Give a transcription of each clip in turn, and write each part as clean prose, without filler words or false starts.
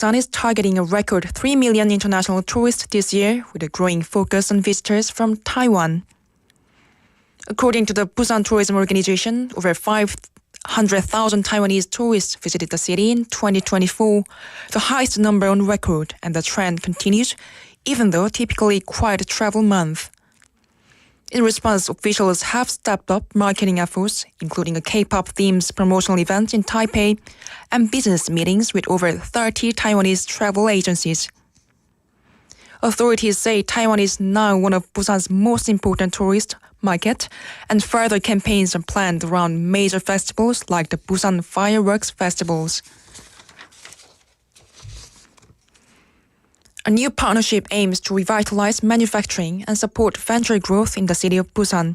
Busan is targeting a record 3 million international tourists this year with a growing focus on visitors from Taiwan. According to the Busan Tourism Organization, over 500,000 Taiwanese tourists visited the city in 2024, the highest number on record, and the trend continues, even though typically quiet travel month. In response, officials have stepped up marketing efforts, including a K-pop themed promotional event in Taipei and business meetings with over 30 Taiwanese travel agencies. Authorities say Taiwan is now one of Busan's most important tourist market, and further campaigns are planned around major festivals like the Busan Fireworks Festivals. A new partnership aims to revitalize manufacturing and support venture growth in the city of Busan.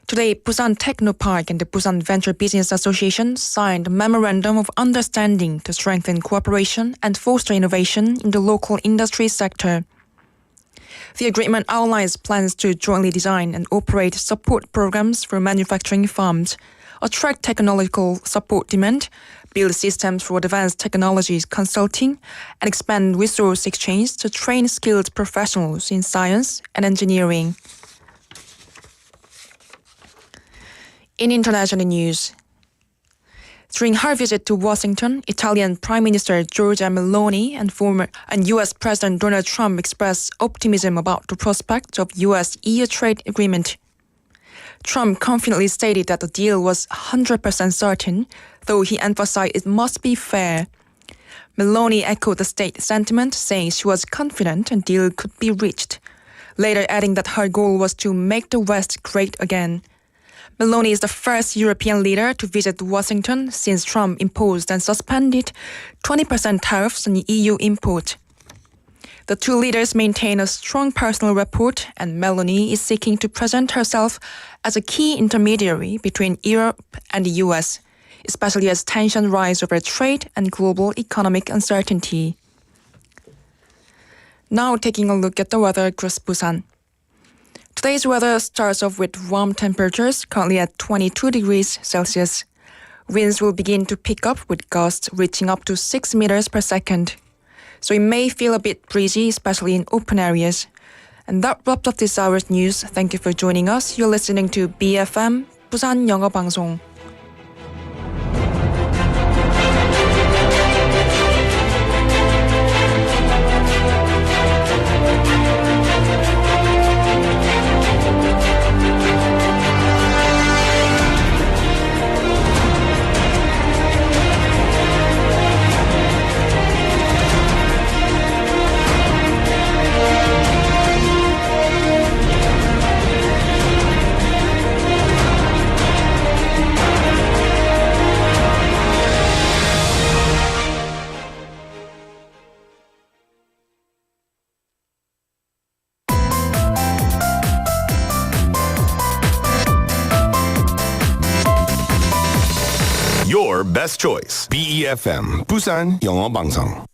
Today, Busan Technopark and the Busan Venture Business Association signed a memorandum of understanding to strengthen cooperation and foster innovation in the local industry sector. The agreement outlines plans to jointly design and operate support programs for manufacturing firms, attract technological support demand, build systems for advanced technologies consulting, and expand resource exchange to train skilled professionals in science and engineering. In international news, during her visit to Washington, Italian Prime Minister Giorgia Meloni and U.S. President Donald Trump expressed optimism about the prospect of U.S.-EU trade agreement. Trump confidently stated that the deal was 100% certain, though he emphasized it must be fair. Meloni echoed the state sentiment, saying she was confident a deal could be reached, later adding that her goal was to make the West great again. Meloni is the first European leader to visit Washington since Trump imposed and suspended 20% tariffs on EU import. The two leaders maintain a strong personal rapport, and Meloni is seeking to present herself as a key intermediary between Europe and the US, especially as tensions rise over trade and global economic uncertainty. Now taking a look at the weather across Busan. Today's weather starts off with warm temperatures, currently at 22 degrees Celsius. Winds will begin to pick up with gusts reaching up to 6 meters per second. So it may feel a bit breezy, especially in open areas. And that wraps up this hour's news. Thank you for joining us. You're listening to BFM, 부산영어방송. Your best choice. BEFM, 부산영어방송.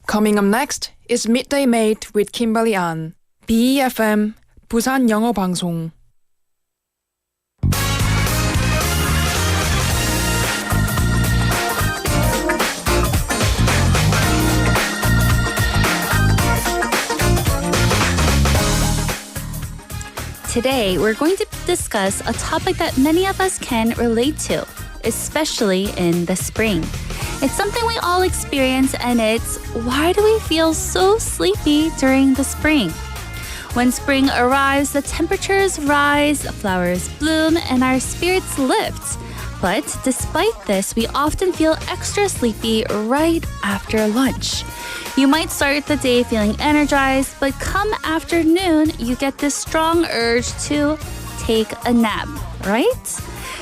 Coming up next is Midday Mate with Kimberly An. BEFM, 부산영어방송. Today, we're going to discuss a topic that many of us can relate to, especially in the spring. It's something we all experience, and it's why do we feel so sleepy during the spring? When spring arrives, the temperatures rise, flowers bloom, and our spirits lift. But despite this, we often feel extra sleepy right after lunch. You might start the day feeling energized, but come afternoon, you get this strong urge to take a nap, right?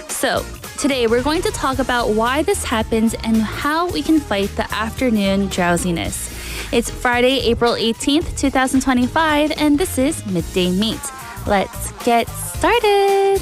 So today we're going to talk about why this happens and how we can fight the afternoon drowsiness. It's Friday, April 18th, 2025, and this is Midday Mate. Let's get started!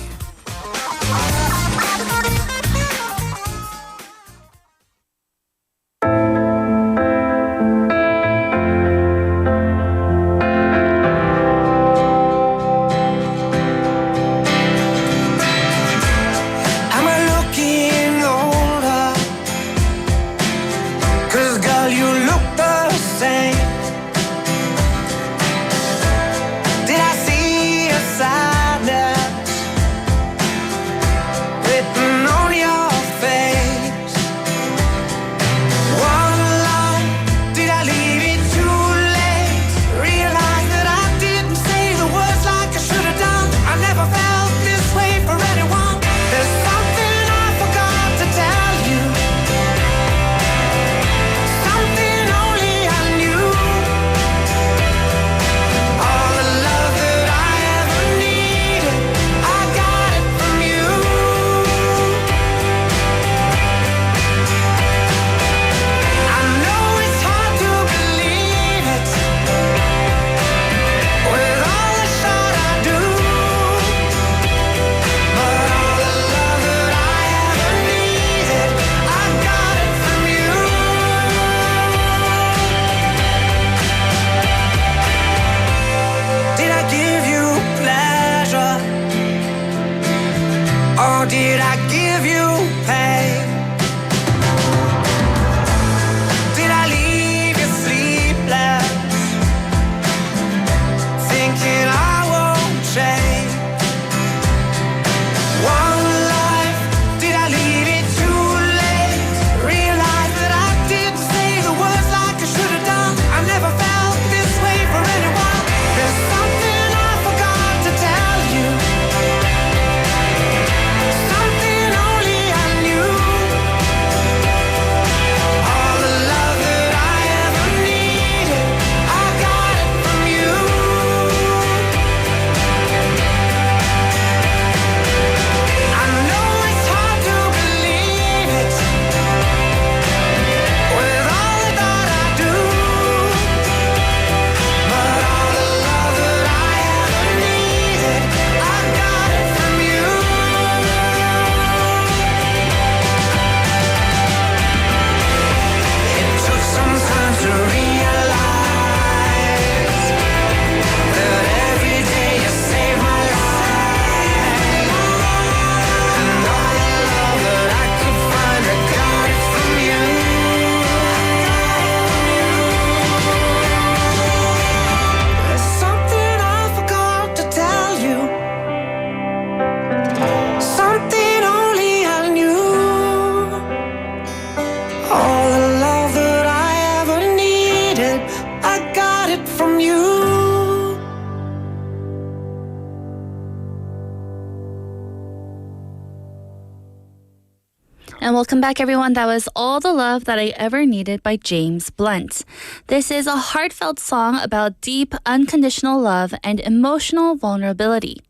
And welcome back, everyone. That was All the Love That I Ever Needed by James Blunt. This is a heartfelt song about deep, unconditional love and emotional vulnerability.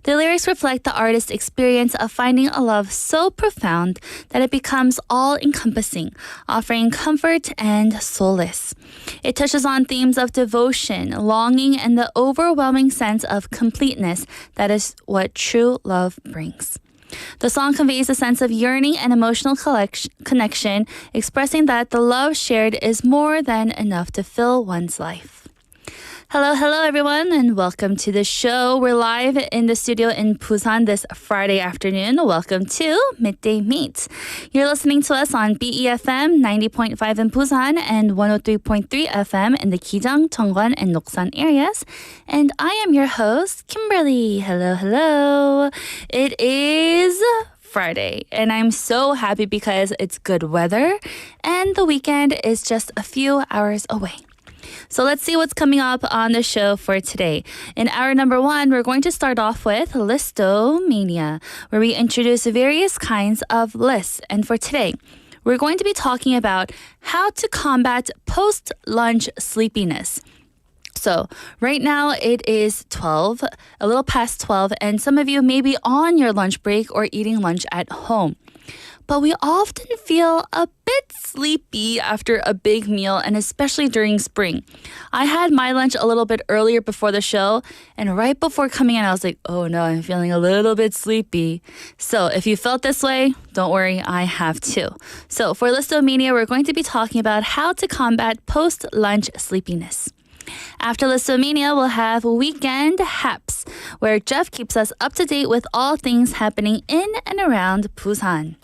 The lyrics reflect the artist's experience of finding a love so profound that it becomes all-encompassing, offering comfort and solace. It touches on themes of devotion, longing, and the overwhelming sense of completeness that is what true love brings. The song conveys a sense of yearning and emotional connection, expressing that the love shared is more than enough to fill one's life. Hello, everyone, and welcome to the show. We're live in the studio in Busan this Friday afternoon. Welcome to Midday Mate. You're listening to us on BEFM 90.5 in Busan and 103.3 FM in the Gijang, Cheongwon, and Noksan areas. And I am your host, Kimberly. Hello. It is Friday, and I'm so happy because it's good weather and the weekend is just a few hours away. So let's see what's coming up on the show for today. In hour number 1, we're going to start off with Listomania, where we introduce various kinds of lists. And for today, we're going to be talking about how to combat post-lunch sleepiness. So right now it is 12, a little past 12, and some of you may be on your lunch break or eating lunch at home. But we often feel a bit sleepy after a big meal, and especially during spring. I had my lunch a little bit earlier before the show, and right before coming in, I was like, oh no, I'm feeling a little bit sleepy. So if you felt this way, don't worry, I have too. So for Listomania, we're going to be talking about how to combat post-lunch sleepiness. After Listomania, we'll have Weekend Haps, where Jeff keeps us up to date with all things happening in and around Busan.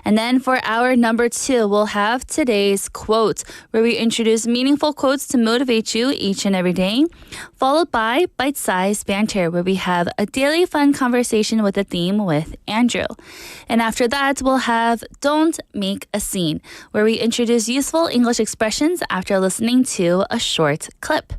And then for hour number 2, we'll have today's quote, where we introduce meaningful quotes to motivate you each and every day, followed by bite-sized banter, where we have a daily fun conversation with a theme with Andrew. And after that, we'll have Don't Make a Scene, where we introduce useful English expressions after listening to a short clip.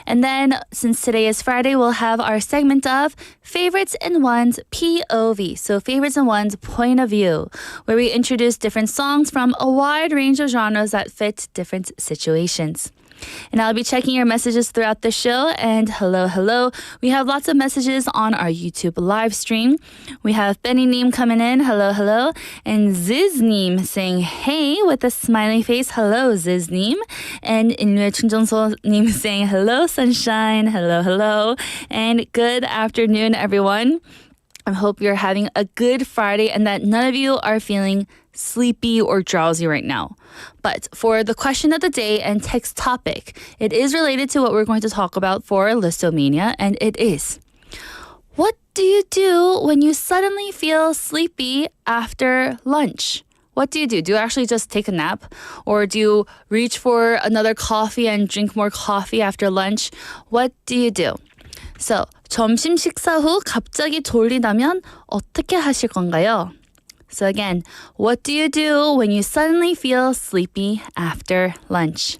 And then, since today is Friday, we'll have our segment of Favorites in One's POV, so Favorites in One's Point of View, where we introduce different songs from a wide range of genres that fit different situations. And I'll be checking your messages throughout the show. And hello. We have lots of messages on our YouTube live stream. We have Benny Neem coming in. Hello. And Ziz Neem saying hey with a smiley face. Hello, Ziz Neem. And Inue Chunjongso Neem saying hello, sunshine. Hello. And good afternoon, everyone. I hope you're having a good Friday and that none of you are feeling sleepy or drowsy right now. But for the question of the day and text topic, it is related to what we're going to talk about for Listomania, and it is, what do you do when you suddenly feel sleepy after lunch? What do you do? Do you actually just take a nap? Or do you reach for another coffee and drink more coffee after lunch? What do you do? So, 점심 식사 후 갑자기 졸리다면 어떻게 하실 건가요? So again, what do you do when you suddenly feel sleepy after lunch?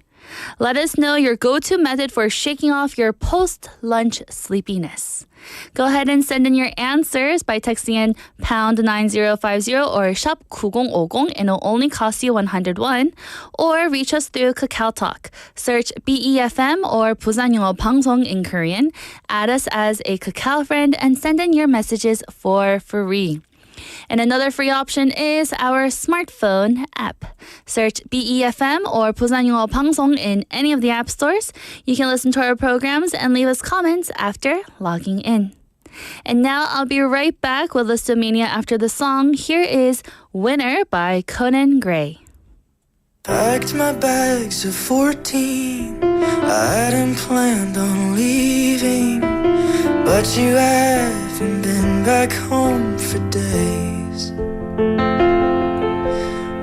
Let us know your go-to method for shaking off your post-lunch sleepiness. Go ahead and send in your answers by texting in pound 9050 or shop 9050 and it'll only cost you 101. Or reach us through Kakao Talk. Search BEFM or 부산영어방송 in Korean. Add us as a Kakao friend and send in your messages for free. And another free option is our smartphone app. Search BEFM or 부산영어방송 in any of the app stores. You can listen to our programs and leave us comments after logging in. And now I'll be right back with Listomania after the song. Here is Winner by Conan Gray. Packed my bags of 14. I hadn't planned on leaving, but you haven't been back home for days.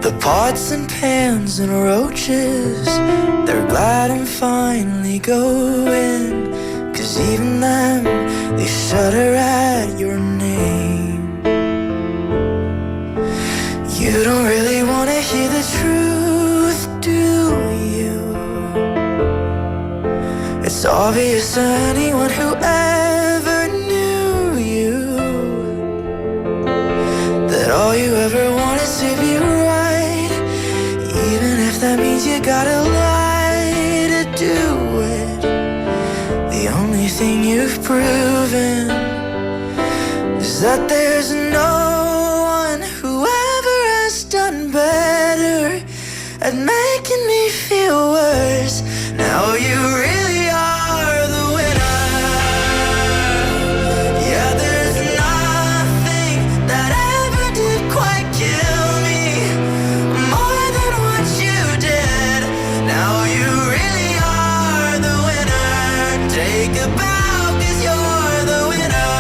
The pots and pans and roaches, they're glad I'm finally going, 'cause even them, they shudder at your name. You don't really wanna hear the truth, do you? It's obvious to anyone who ever knew you that all you ever want is to if that means you gotta lie to do it. The only thing you've proven is that there's no one who ever has done better at making me feel worse. Now you really are the winner. Yeah, there's nothing that ever did quite kill me more than what you did. Now you really are the winner. Take a bow, 'cause you're the winner.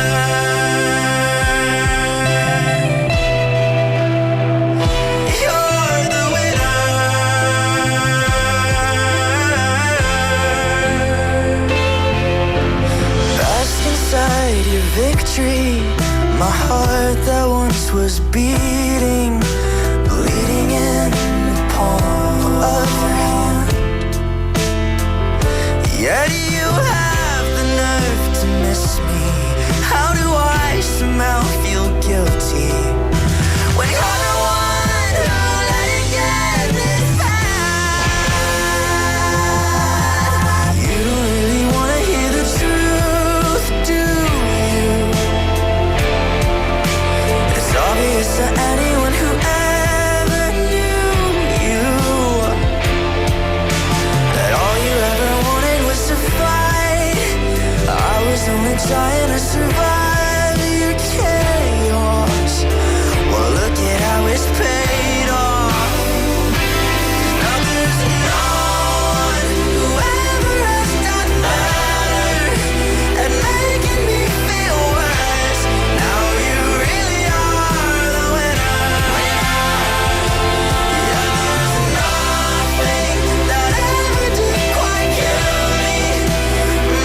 You're the winner. Bask inside your victory. My heart that once was beating, bleeding in the palm of your hand. Yet you have the nerve to miss me. How do I somehow feel guilty when you're the one who let it get this bad? You don't really wanna hear the truth, do you? It's obvious to anyone who ever knew you that all you ever wanted was to fight. I was only trying to survive your chaos. Well, look at how it's paid off. Now there's no one who ever has done better at making me feel worse. Now you really are the winner. Yeah, there's nothing that ever did quite kill me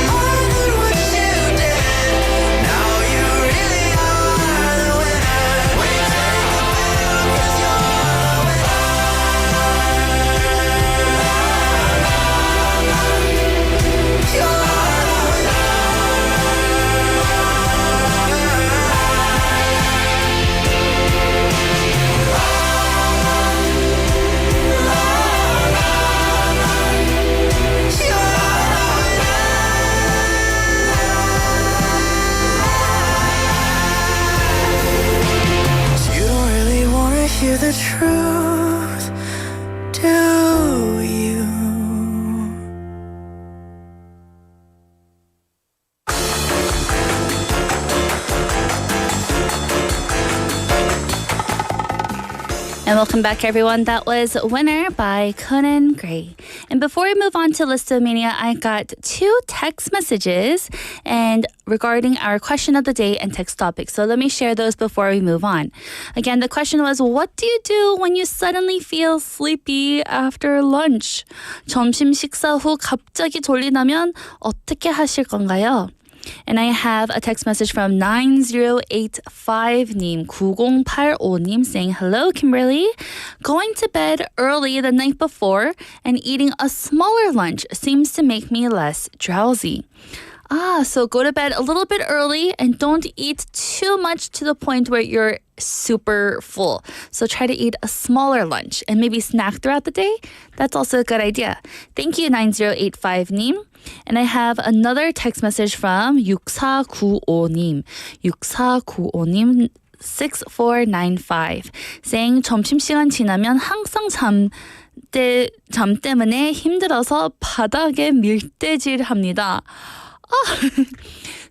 more than what you did. Now you really are the winner. We take the battle 'cause you're the winner. You're the You don't really want to hear the truth, do you? And welcome back, everyone. That was Winner by Conan Gray. And before we move on to Listomania, I got 2 text messages and regarding our question of the day and text topic. So let me share those before we move on. Again, the question was, what do you do when you suddenly feel sleepy after lunch? 점심 식사 후 갑자기 졸리다면 어떻게 하실 건가요? And I have a text message from 9085님, 9085님 saying, hello, Kimberly. Going to bed early the night before and eating a smaller lunch seems to make me less drowsy. So go to bed a little bit early and don't eat too much to the point where you're super full. So try to eat a smaller lunch and maybe snack throughout the day. That's also a good idea. Thank you, 9085님. And I have another text message from 6495님. 6495님 6495 saying 점심시간 지나면 항상 잠 때문에 힘들어서 바닥에 밀대질합니다.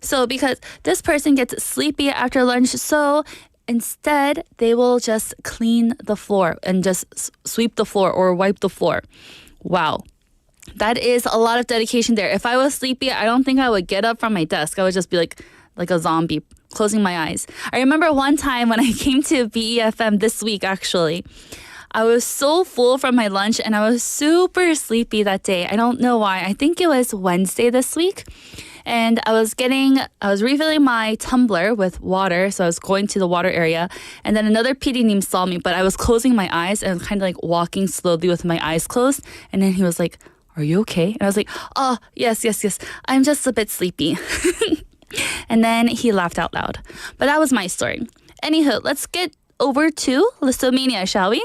So because this person gets sleepy after lunch, so instead they will just clean the floor and just sweep the floor or wipe the floor. Wow. That is a lot of dedication there. If I was sleepy, I don't think I would get up from my desk. I would just be like a zombie, closing my eyes. I remember one time when I came to BEFM this week, actually. I was so full from my lunch and I was super sleepy that day. I don't know why. I think it was Wednesday this week. And I was refilling my tumbler with water. So I was going to the water area. And then another PD-님 saw me, but I was closing my eyes and kind of like walking slowly with my eyes closed. And then he was like, are you okay? And I was like, oh, yes. I'm just a bit sleepy. And then he laughed out loud. But that was my story. Anywho, let's get over to Listomania, shall we?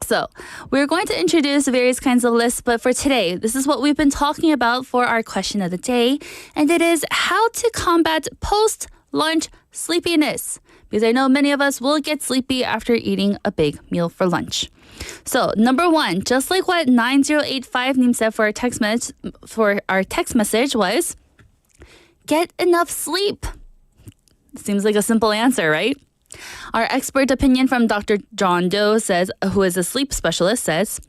So we're going to introduce various kinds of lists, but for today, this is what we've been talking about for our question of the day, and it is how to combat post-lunch sleepiness. Because I know many of us will get sleepy after eating a big meal for lunch. So number one, just like what 9085님 said for our text message was, get enough sleep. Seems like a simple answer, right? Our expert opinion from Dr. John Doe says, who is a sleep specialist, says,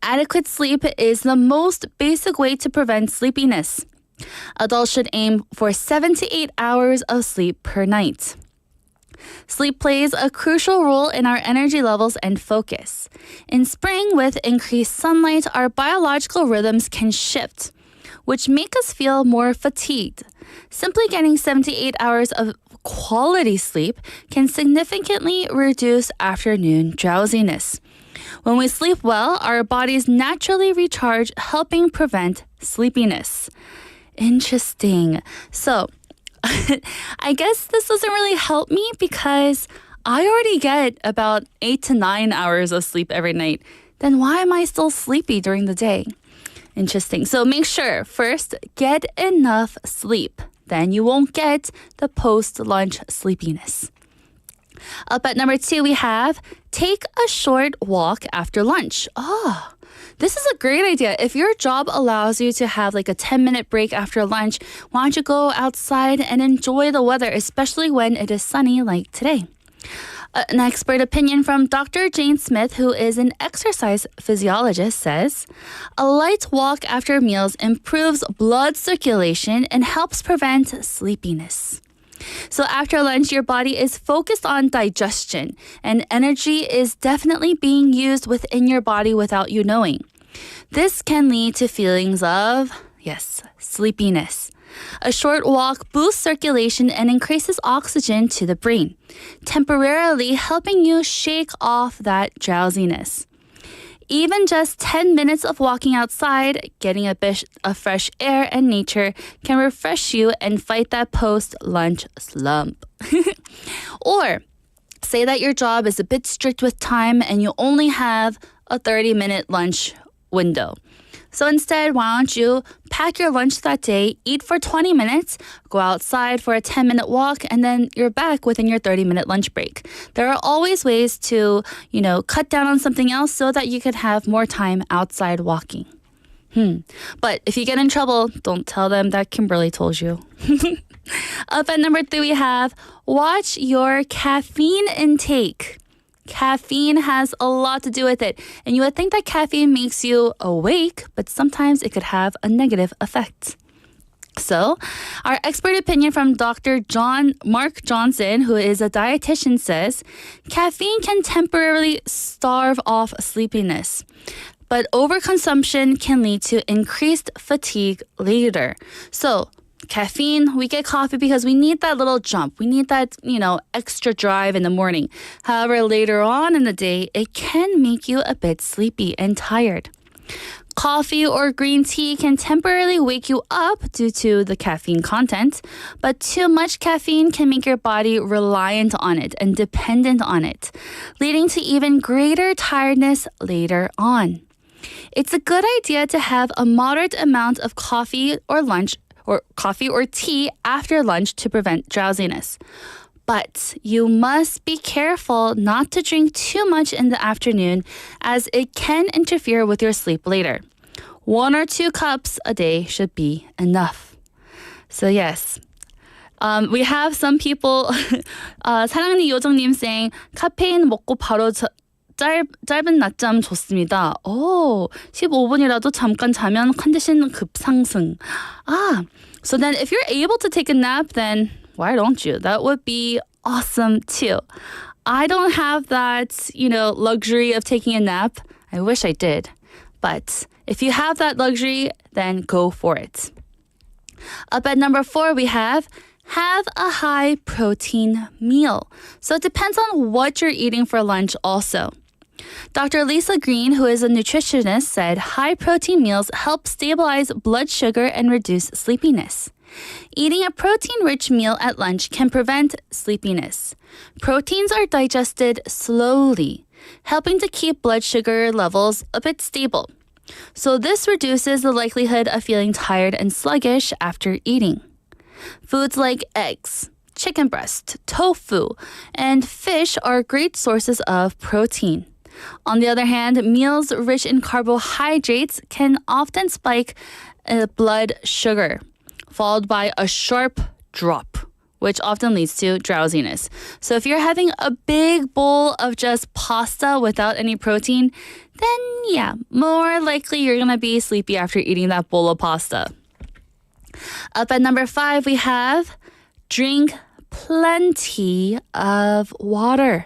adequate sleep is the most basic way to prevent sleepiness. Adults should aim for 7 to 8 hours of sleep per night. Sleep plays a crucial role in our energy levels and focus. In spring, with increased sunlight, our biological rhythms can shift, which make us feel more fatigued. Simply getting 7 to 8 hours of quality sleep can significantly reduce afternoon drowsiness. When we sleep well, our bodies naturally recharge, helping prevent sleepiness. Interesting. So, I guess this doesn't really help me because I already get about 8 to 9 hours of sleep every night. Then why am I still sleepy during the day? Interesting. So make sure, first, get enough sleep. Then you won't get the post-lunch sleepiness. Up at number 2, we have take a short walk after lunch. This is a great idea. If your job allows you to have like a 10-minute break after lunch, why don't you go outside and enjoy the weather, especially when it is sunny like today? An expert opinion from Dr. Jane Smith, who is an exercise physiologist, says, a light walk after meals improves blood circulation and helps prevent sleepiness. So after lunch, your body is focused on digestion, and energy is definitely being used within your body without you knowing. This can lead to feelings of, sleepiness. A short walk boosts circulation and increases oxygen to the brain, temporarily helping you shake off that drowsiness. Even just 10 minutes of walking outside, getting a bit of fresh air and nature can refresh you and fight that post-lunch slump. Or say that your job is a bit strict with time and you only have a 30-minute lunch window. So instead, why don't you pack your lunch that day, eat for 20 minutes, go outside for a 10-minute walk, and then you're back within your 30-minute lunch break. There are always ways to, cut down on something else so that you could have more time outside walking. But if you get in trouble, don't tell them that Kimberly told you. Up at number 3, we have watch your caffeine intake. Caffeine has a lot to do with it. And you would think that caffeine makes you awake, but sometimes it could have a negative effect. So, our expert opinion from Dr. Mark Johnson, who is a dietitian, says, caffeine can temporarily starve off sleepiness, but overconsumption can lead to increased fatigue later. So, caffeine, we get coffee because we need that little jump. We need that, extra drive in the morning. However, later on in the day, it can make you a bit sleepy and tired. Coffee or green tea can temporarily wake you up due to the caffeine content, but too much caffeine can make your body reliant on it and dependent on it, leading to even greater tiredness later on. It's a good idea to have a moderate amount of coffee or tea after lunch to prevent drowsiness. But you must be careful not to drink too much in the afternoon as it can interfere with your sleep later. 1 or 2 cups a day should be enough. So yes, we have some people, 사랑니 요정님 saying, 카페인 먹고 바로 짧은 낮잠 좋습니다. 15분이라도 잠깐 자면 컨디션 급상승. So then if you're able to take a nap, then why don't you? That would be awesome too. I don't have that, luxury of taking a nap. I wish I did. But if you have that luxury, then go for it. Up at number 4, we have a high protein meal. So it depends on what you're eating for lunch also. Dr. Lisa Green, who is a nutritionist, said high protein meals help stabilize blood sugar and reduce sleepiness. Eating a protein-rich meal at lunch can prevent sleepiness. Proteins are digested slowly. helping to keep blood sugar levels a bit stable. So this reduces the likelihood of feeling tired and sluggish after eating. Foods like eggs, chicken breast, tofu, and fish are great sources of protein. On the other hand, meals rich in carbohydrates can often spike blood sugar, followed by a sharp drop, which often leads to drowsiness. So if you're having a big bowl of just pasta without any protein, then yeah, more likely you're going to be sleepy after eating that bowl of pasta. Up at number 5, we have drink plenty of water.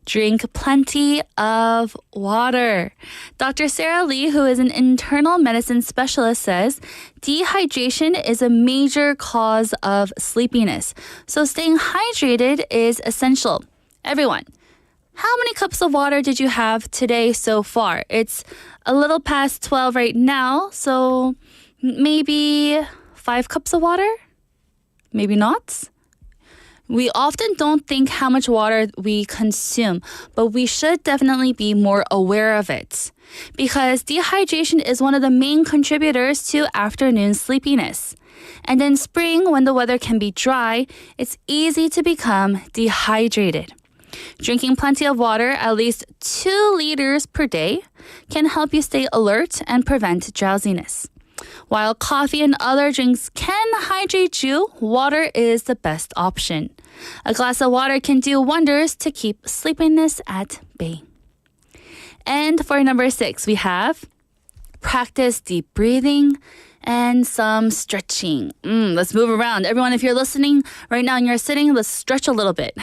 Drink plenty of water. Dr. Sarah Lee, who is an internal medicine specialist, says dehydration is a major cause of sleepiness. So staying hydrated is essential. Everyone, how many cups of water did you have today so far? It's a little past 12 right now, so maybe 5 cups of water? Maybe not? We often don't think how much water we consume, but we should definitely be more aware of it. Because dehydration is one of the main contributors to afternoon sleepiness. And in spring, when the weather can be dry, it's easy to become dehydrated. Drinking plenty of water, at least 2 liters per day, can help you stay alert and prevent drowsiness. While coffee and other drinks can hydrate you, water is the best option. A glass of water can do wonders to keep sleepiness at bay. And for number 6, we have practice deep breathing and some stretching. Let's move around. Everyone, if you're listening right now and you're sitting, let's stretch a little bit.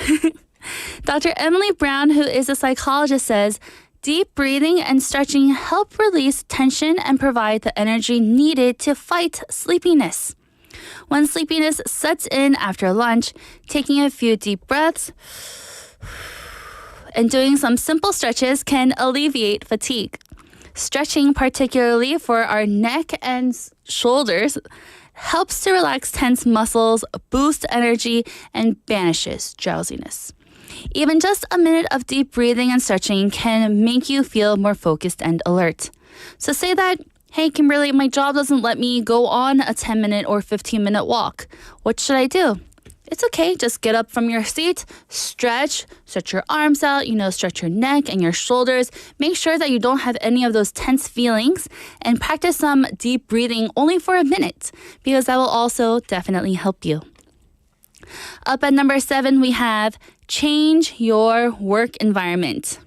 Dr. Emily Brown, who is a psychologist, says, deep breathing and stretching help release tension and provide the energy needed to fight sleepiness. When sleepiness sets in after lunch, taking a few deep breaths and doing some simple stretches can alleviate fatigue. Stretching, particularly for our neck and shoulders, helps to relax tense muscles, boost energy, and banishes drowsiness. Even just a minute of deep breathing and stretching can make you feel more focused and alert. So say that, hey, Kimberly, my job doesn't let me go on a 10-minute or 15-minute walk. What should I do? It's okay. Just get up from your seat, stretch your arms out, stretch your neck and your shoulders. Make sure that you don't have any of those tense feelings and practice some deep breathing only for a minute because that will also definitely help you. Up at number 7, we have change your work environment.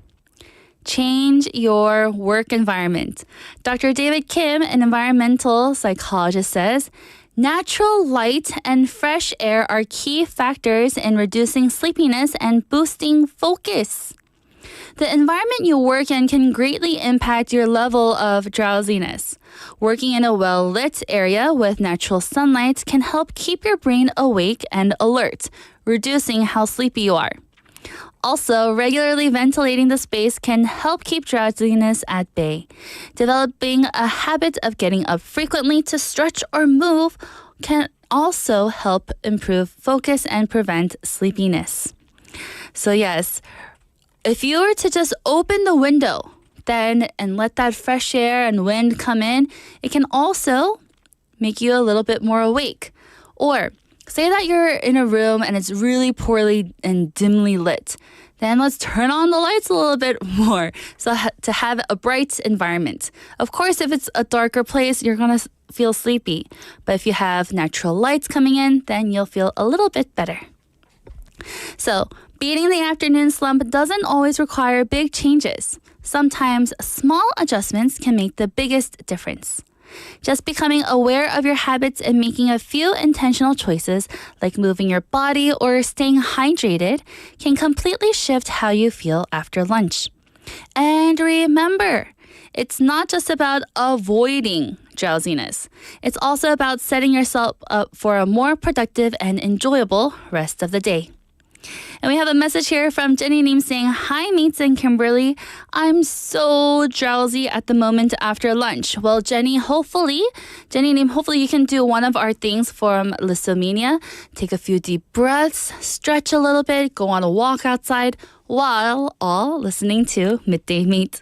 Change your work environment. Dr. David Kim, an environmental psychologist, says, natural light and fresh air are key factors in reducing sleepiness and boosting focus. The environment you work in can greatly impact your level of drowsiness. Working in a well-lit area with natural sunlight can help keep your brain awake and alert, reducing how sleepy you are. Also, regularly ventilating the space can help keep drowsiness at bay. Developing a habit of getting up frequently to stretch or move can also help improve focus and prevent sleepiness. So yes, if you were to just open the window and let that fresh air and wind come in, it can also make you a little bit more awake. Or say that you're in a room and it's really poorly and dimly lit. Then let's turn on the lights a little bit more to have a bright environment. Of course, if it's a darker place, you're going to feel sleepy. But if you have natural lights coming in, then you'll feel a little bit better. So, beating the afternoon slump doesn't always require big changes. Sometimes small adjustments can make the biggest difference. Just becoming aware of your habits and making a few intentional choices, like moving your body or staying hydrated, can completely shift how you feel after lunch. And remember, it's not just about avoiding drowsiness. It's also about setting yourself up for a more productive and enjoyable rest of the day. And we have a message here from Jenny Neem saying, hi, Mates and Kimberly. I'm so drowsy at the moment after lunch. Well, Jenny Neem, hopefully you can do one of our things from Lysomania. Take a few deep breaths, stretch a little bit, go on a walk outside. while all listening to Midday Mate.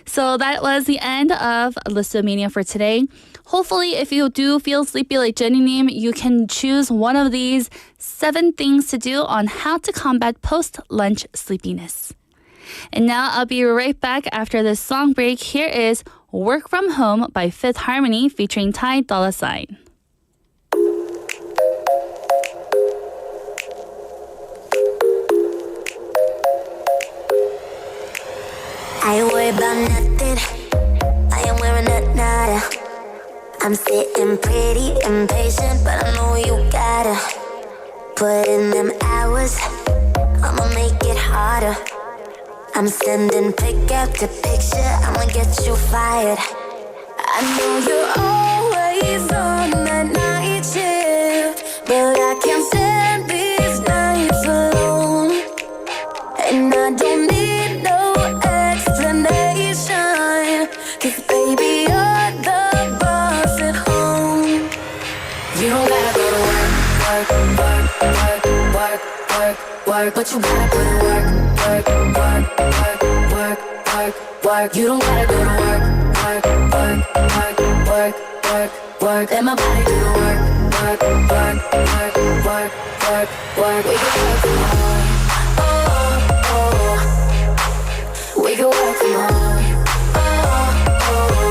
So that was the end of Listomania for today. Hopefully, if you do feel sleepy like Jenny-님, you can choose one of these 7 things to do on how to combat post-lunch sleepiness. And now I'll be right back after this song break. Here is Work From Home by Fifth Harmony featuring Ty Dolla $ign. I ain't worried about nothing. I ain't wearing a nada. I'm sitting pretty impatient, but I know you gotta put in them hours. I'ma make it harder. I'm sending pick after picture. I'ma get you fired. I know you're always on that night shift, but I can't stand these nights alone. And I don't need no explanation, 'cause baby, you're the boss at home. You don't gotta go to work, work, work, work, work, work, work, but you gotta put in work, work, work, work, work, work, work. You don't gotta go to work, work, work, work, work, work, work. Let my body do the work, work, work, work, work, work, work. We can work from home. Oh, oh. We can work from home. Oh, oh.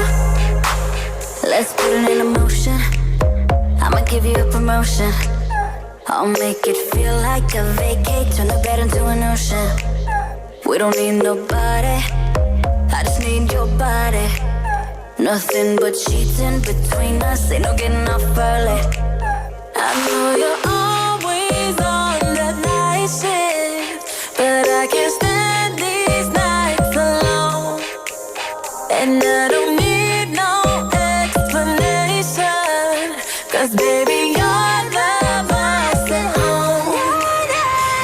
Let's put it in motion. I'ma give you a promotion. I'll make it feel like a vacate. Turn the bed into an ocean. We don't need nobody. I just need your body. Nothing but cheating between us. Ain't no getting off early. I know you're always on that night shift, but I can't stand these nights alone. And I don't need no explanation, 'cause baby, you're the boss at home.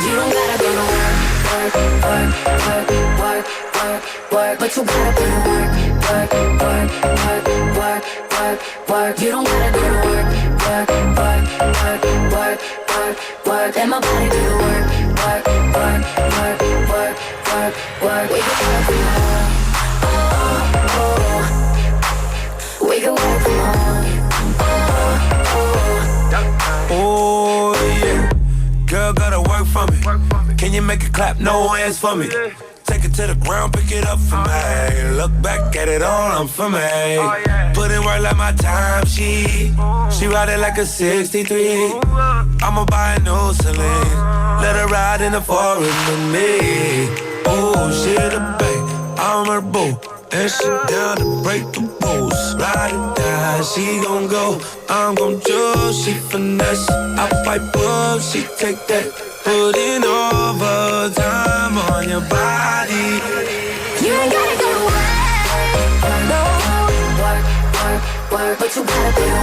You don't gotta go to work, work, work, work, work, work, work, but you gotta put in work, work, work, work, work, work, work. You don't gotta go to work, work, work, work, work, work, work. Let my body do the work, work, work, work, work, work, work. We can work from home. Oh, oh. We can work from home. Oh, Oh yeah, girl gotta work for me. Can you make it clap? No hands for me. Take it to the ground, pick it up for me. Look back at it all, I'm for me. Put in work like my time she ride it like a 63. I'ma buy a new Celine. Let her ride in the forest with me. Oh, she the babe, I'm her boo. And she down to break the rules. Ride it down, she gon' go. I'm gon' choose, she finesse. I fight up, she take that. Put in overtime on your body. you ain't gotta go to work, no. Work, work, work, but you gotta put in work.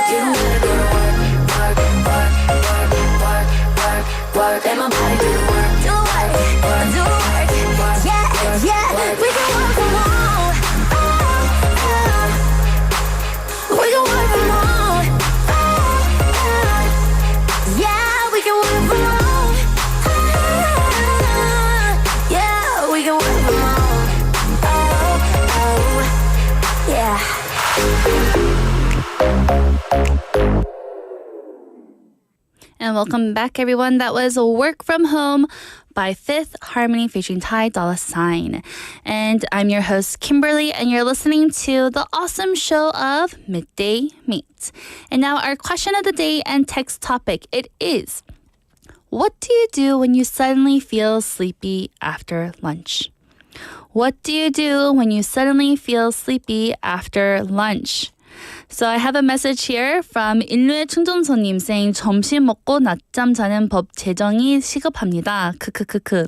You don't gotta go to work, work, work, work, work, work, work. Let my body do the work, do the work, do the work. Yeah, yeah, we can work from home. We can work from home. Yeah, we can work from home. Yeah, we can work from home. Oh, oh, yeah. And welcome back, everyone. That was Work From Home by Fifth Harmony featuring Ty Dolla $ign. And I'm your host, Kimberly, and you're listening to the awesome show of Midday Mate. And now our question of the day and text topic, it is, what do you do when you suddenly feel sleepy after lunch? What do you do when you suddenly feel sleepy after lunch? So I have a message here from 인류의 충전소님 saying 점심 먹고 낮잠 자는 법 제정이 시급합니다. 크크크크.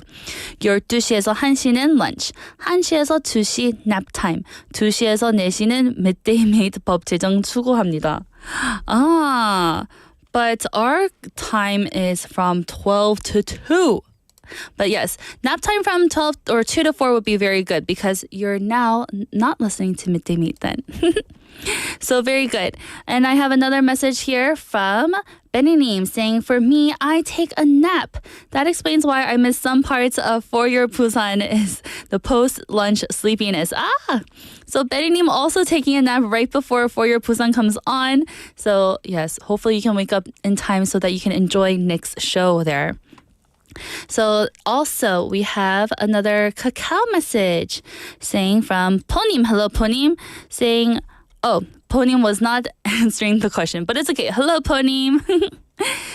12시에서 1시는 lunch, 1시에서 2시 nap time, 2시에서 4시는 midday mate 법 제정 추구합니다. But our time is from 12 to 2. But yes, nap time from 12 or 2 to 4 would be very good because you're now not listening to Midday Mate then. So very good. And I have another message here from Benny님 saying, for me, I take a nap. That explains why I miss some parts of For Your Busan is the post-lunch sleepiness. So Benny님 also taking a nap right before For Your Busan comes on. So yes, hopefully you can wake up in time so that you can enjoy Nick's show there. So also we have another cacao message saying from Ponim. Hello, Ponim. Saying, oh, Ponim was not answering the question, but it's okay. Hello, Ponim.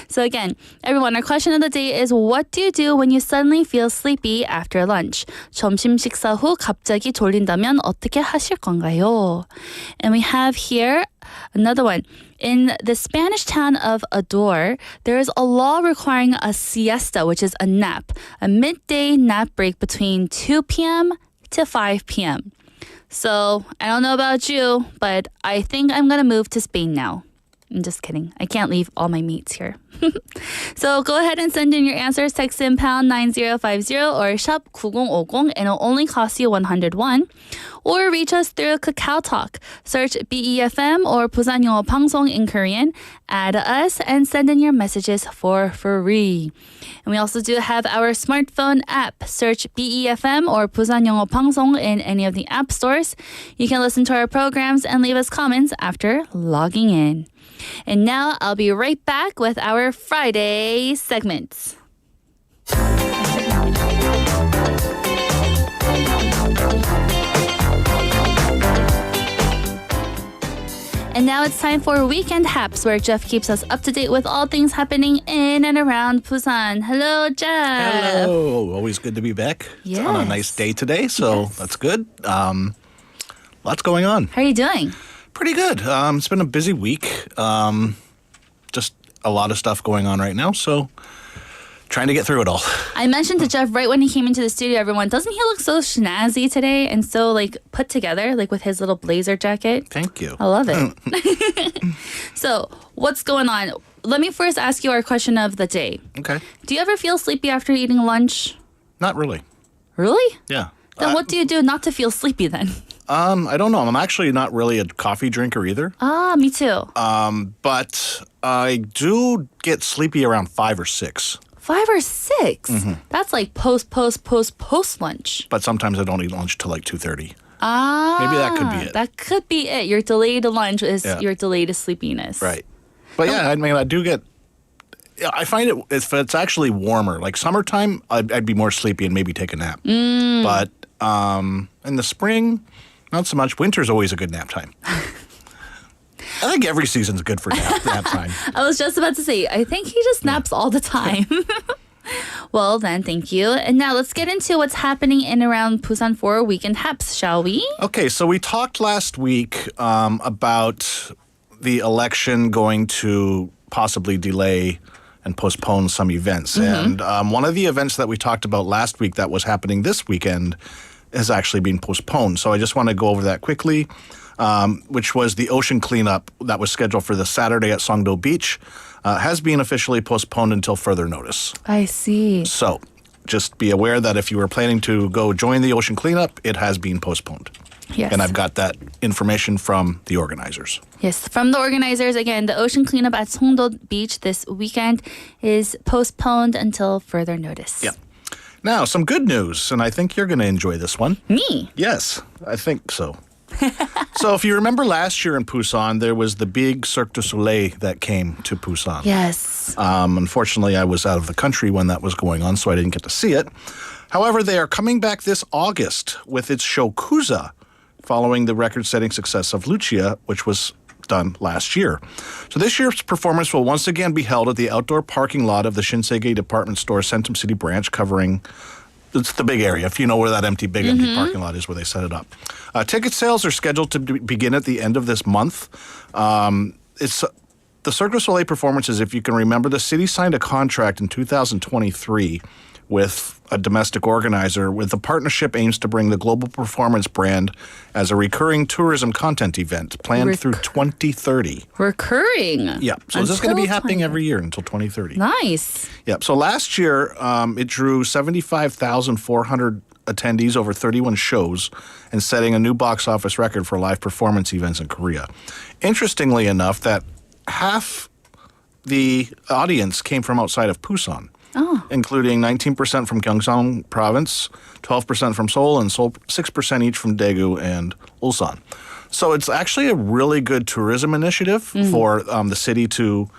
So again, everyone, our question of the day is, what do you do when you suddenly feel sleepy after lunch? 점심 식사 후 갑자기 졸린다면 어떻게 하실 건가요? And we have here another one. In the Spanish town of Ador, there is a law requiring a siesta, which is a nap, a midday nap break between 2 p.m. to 5 p.m. So I don't know about you, but I think I'm going to move to Spain now. I'm just kidding. I can't leave all my mates here. So go ahead and send in your answers. Text in pound 9050 or shop 9050 and it'll only cost you 101. Or reach us through Kakao Talk. Search BEFM or 부산영어방송 in Korean. Add us and send in your messages for free. And we also do have our smartphone app. Search BEFM or 부산영어방송 in any of the app stores. You can listen to our programs and leave us comments after logging in. And now I'll be right back with our Friday segments. And now it's time for Weekend Haps, where Jeff keeps us up to date with all things happening in and around Busan. Hello, Jeff. Hello. Always good to be back. Yes. It's on a nice day today, so that's good. Lots going on. How are you doing? Pretty good. It's been a busy week. Just a lot of stuff going on right now, so trying to get through it all. I mentioned to Jeff right when he came into the studio, everyone, doesn't he look so snazzy today and so like put together, like with his little blazer jacket? Thank you. I love it. So what's going on? Let me first ask you our question of the day. Okay. Do you ever feel sleepy after eating lunch? Not really. Really? Yeah. Then what do you do not to feel sleepy then? I don't know. I'm actually not really a coffee drinker either. Me too. But I do get sleepy around 5 or 6. 5 or 6? Mm-hmm. That's like post lunch. But sometimes I don't eat lunch till like 2:30. Maybe that could be it. That could be it. Your delayed lunch is Yeah. your delayed sleepiness. Right. But yeah, I mean, I do get. Yeah, I find it if it's actually warmer, like summertime, I'd be more sleepy and maybe take a nap. But in the spring, not so much. Winter's always a good nap time. I think every season's good for nap time. I was just about to say, I think he just naps all the time. Well, then, thank you. And now let's get into what's happening in around Busan for Weekend Haps, shall we? Okay, so we talked last week about the election going to possibly delay and postpone some events. And one of the events that we talked about last week that was happening this weekend has actually been postponed. So I just want to go over that quickly, which was the ocean cleanup that was scheduled for the Saturday at Songdo Beach, has been officially postponed until further notice. I see. So just be aware that if you were planning to go join the ocean cleanup, it has been postponed. Yes. And I've got that information from the organizers. Yes, from the organizers, again, the ocean cleanup at Songdo Beach this weekend is postponed until further notice. Yeah. Now, some good news, and I think you're going to enjoy this one. Me? Yes, I think so. So if you remember last year in Busan, there was the big Cirque du Soleil that came to Busan. Yes. Unfortunately, I was out of the country when that was going on, so I didn't get to see it. However, they are coming back this August with its show Kuza, following the record-setting success of Lucia, which was done last year. So this year's performance will once again be held at the outdoor parking lot of the Shinsegae department store Centum City branch, covering it's the big area. If you know where that empty parking lot is where they set it up. Ticket sales are scheduled to begin at the end of this month. It's the Cirque du Soleil performances, if you can remember, the city signed a contract in 2023 with a domestic organizer. With the partnership aims to bring the global performance brand as a recurring tourism content event planned through 2030. Recurring. Yeah, so this is going to be Until happening 2030. every year until 2030. Nice. Yep. So last year, it drew 75,400 attendees over 31 shows and setting a new box office record for live performance events in Korea. Interestingly enough, that half the audience came from outside of Busan, including 19% from Gyeongsang province, 12% from Seoul, and 6% each from Daegu and Ulsan. So it's actually a really good tourism initiative for the city to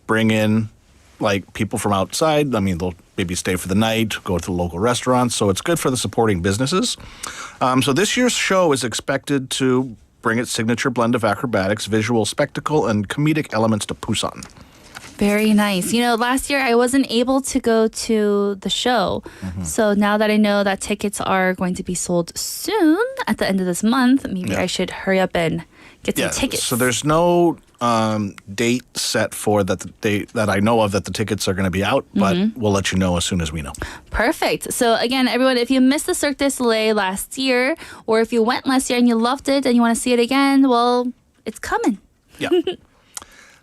bring in like people from outside. I mean, they'll maybe stay for the night, go to the local restaurants. So it's good for the supporting businesses. So this year's show is expected to bring its signature blend of acrobatics, visual spectacle, and comedic elements to Busan. Very nice. You know, last year I wasn't able to go to the show. So now that I know that tickets are going to be sold soon at the end of this month, maybe I should hurry up and get some tickets. So there's no date set for that that I know of that the tickets are going to be out, but we'll let you know as soon as we know. Perfect. So again, everyone, if you missed the Cirque du Soleil last year, or if you went last year and you loved it and you want to see it again, well, it's coming. Yeah.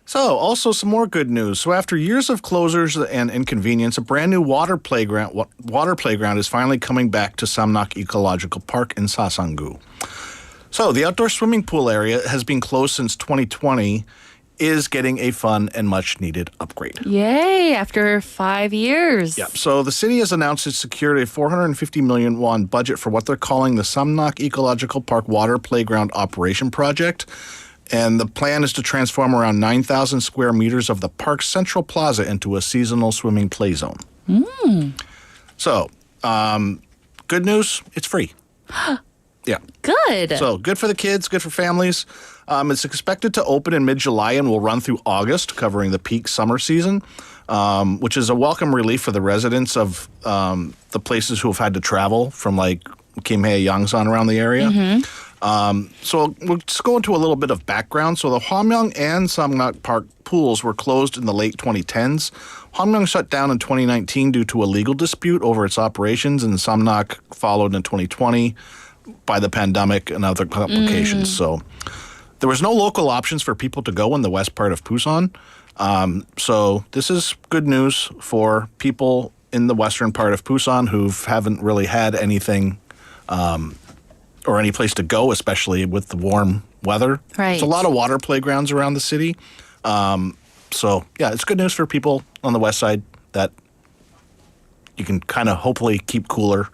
So, also some more good news. So, after years of closures and inconvenience, a brand new water playground is finally coming back to Samnak Ecological Park in Sasangu. So, the outdoor swimming pool area has been closed since 2020, is getting a fun and much-needed upgrade. Yay, after 5 years. Yeah, so the city has announced it's secured a 450 million won budget for what they're calling the Samnak Ecological Park Water Playground Operation Project. And the plan is to transform around 9,000 square meters of the park's central plaza into a seasonal swimming play zone. So, good news, it's free. Yeah. Good. So, good for the kids, good for families. It's expected to open in mid-July and will run through August, covering the peak summer season, which is a welcome relief for the residents of the places who have had to travel from, like, Kimhae, Yangsan around the area. So we'll just go into a little bit of background. So the Hwamyeong and Samnak Park pools were closed in the late 2010s. Hwamyeong shut down in 2019 due to a legal dispute over its operations, and Samnak followed in 2020 by the pandemic and other complications. So there was no local options for people to go in the west part of Busan. So this is good news for people in the western part of Busan who haven't really had anything or any place to go, especially with the warm weather. Right. There's a lot of water playgrounds around the city. So, yeah, it's good news for people on the west side that you can kind of hopefully keep cooler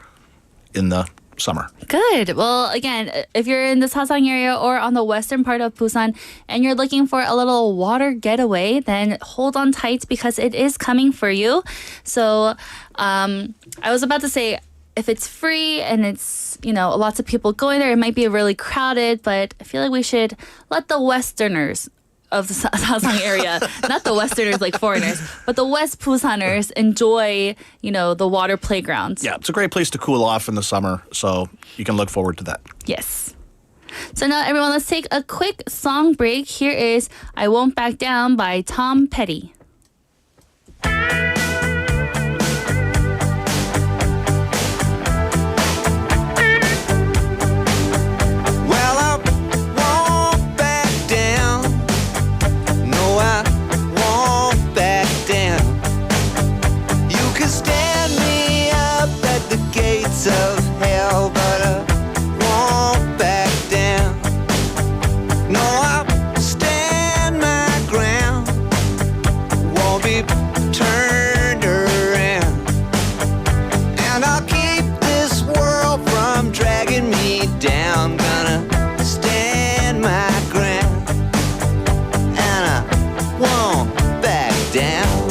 in the summer. Good. Well, again, if you're in the Sasang area or on the western part of Busan and you're looking for a little water getaway, then hold on tight because it is coming for you. So I was about to say, if it's free and it's, you know, lots of people going there, it might be really crowded, but I feel like we should let the Westerners of the Sasang area, not the Westerners like foreigners, but the West Busaners enjoy, you know, the water playgrounds. Yeah, it's a great place to cool off in the summer, so you can look forward to that. Yes. So now, everyone, let's take a quick song break. Here is I Won't Back Down by Tom Petty. Of hell, but I won't back down. No, I'll stand my ground. Won't be turned around. And I'll keep this world from dragging me down. Gonna stand my ground. And I won't back down.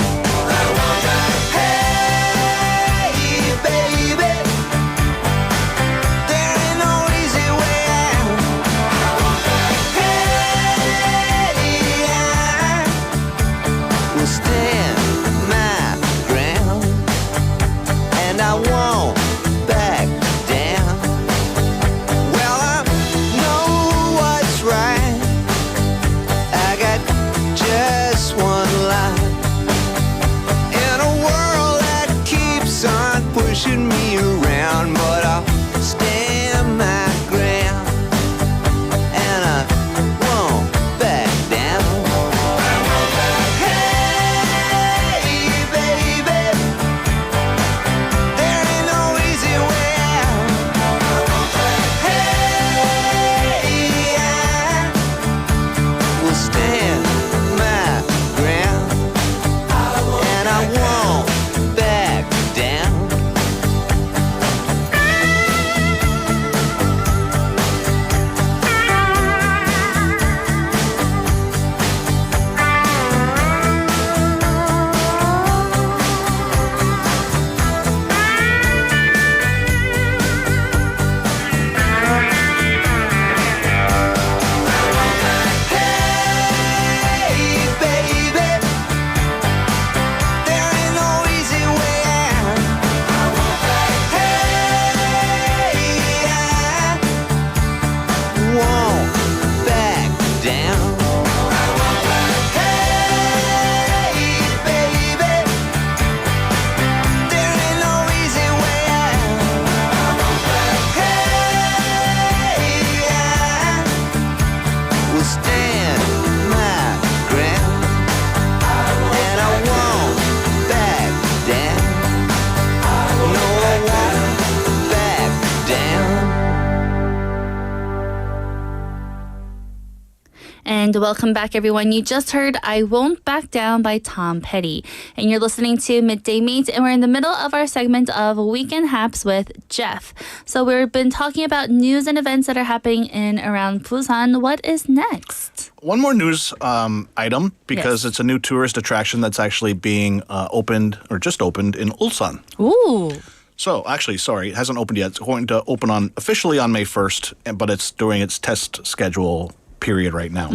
And welcome back, everyone. You just heard I Won't Back Down by Tom Petty. And you're listening to Midday Mate, and we're in the middle of our segment of Weekend Haps with Jeff. So we've been talking about news and events that are happening in around Busan. What is next? One more news item, because it's a new tourist attraction that's actually being opened, or just opened, in Ulsan. Ooh. So, actually, sorry, it hasn't opened yet. It's going to open officially on May 1st, but it's during its test schedule period right now.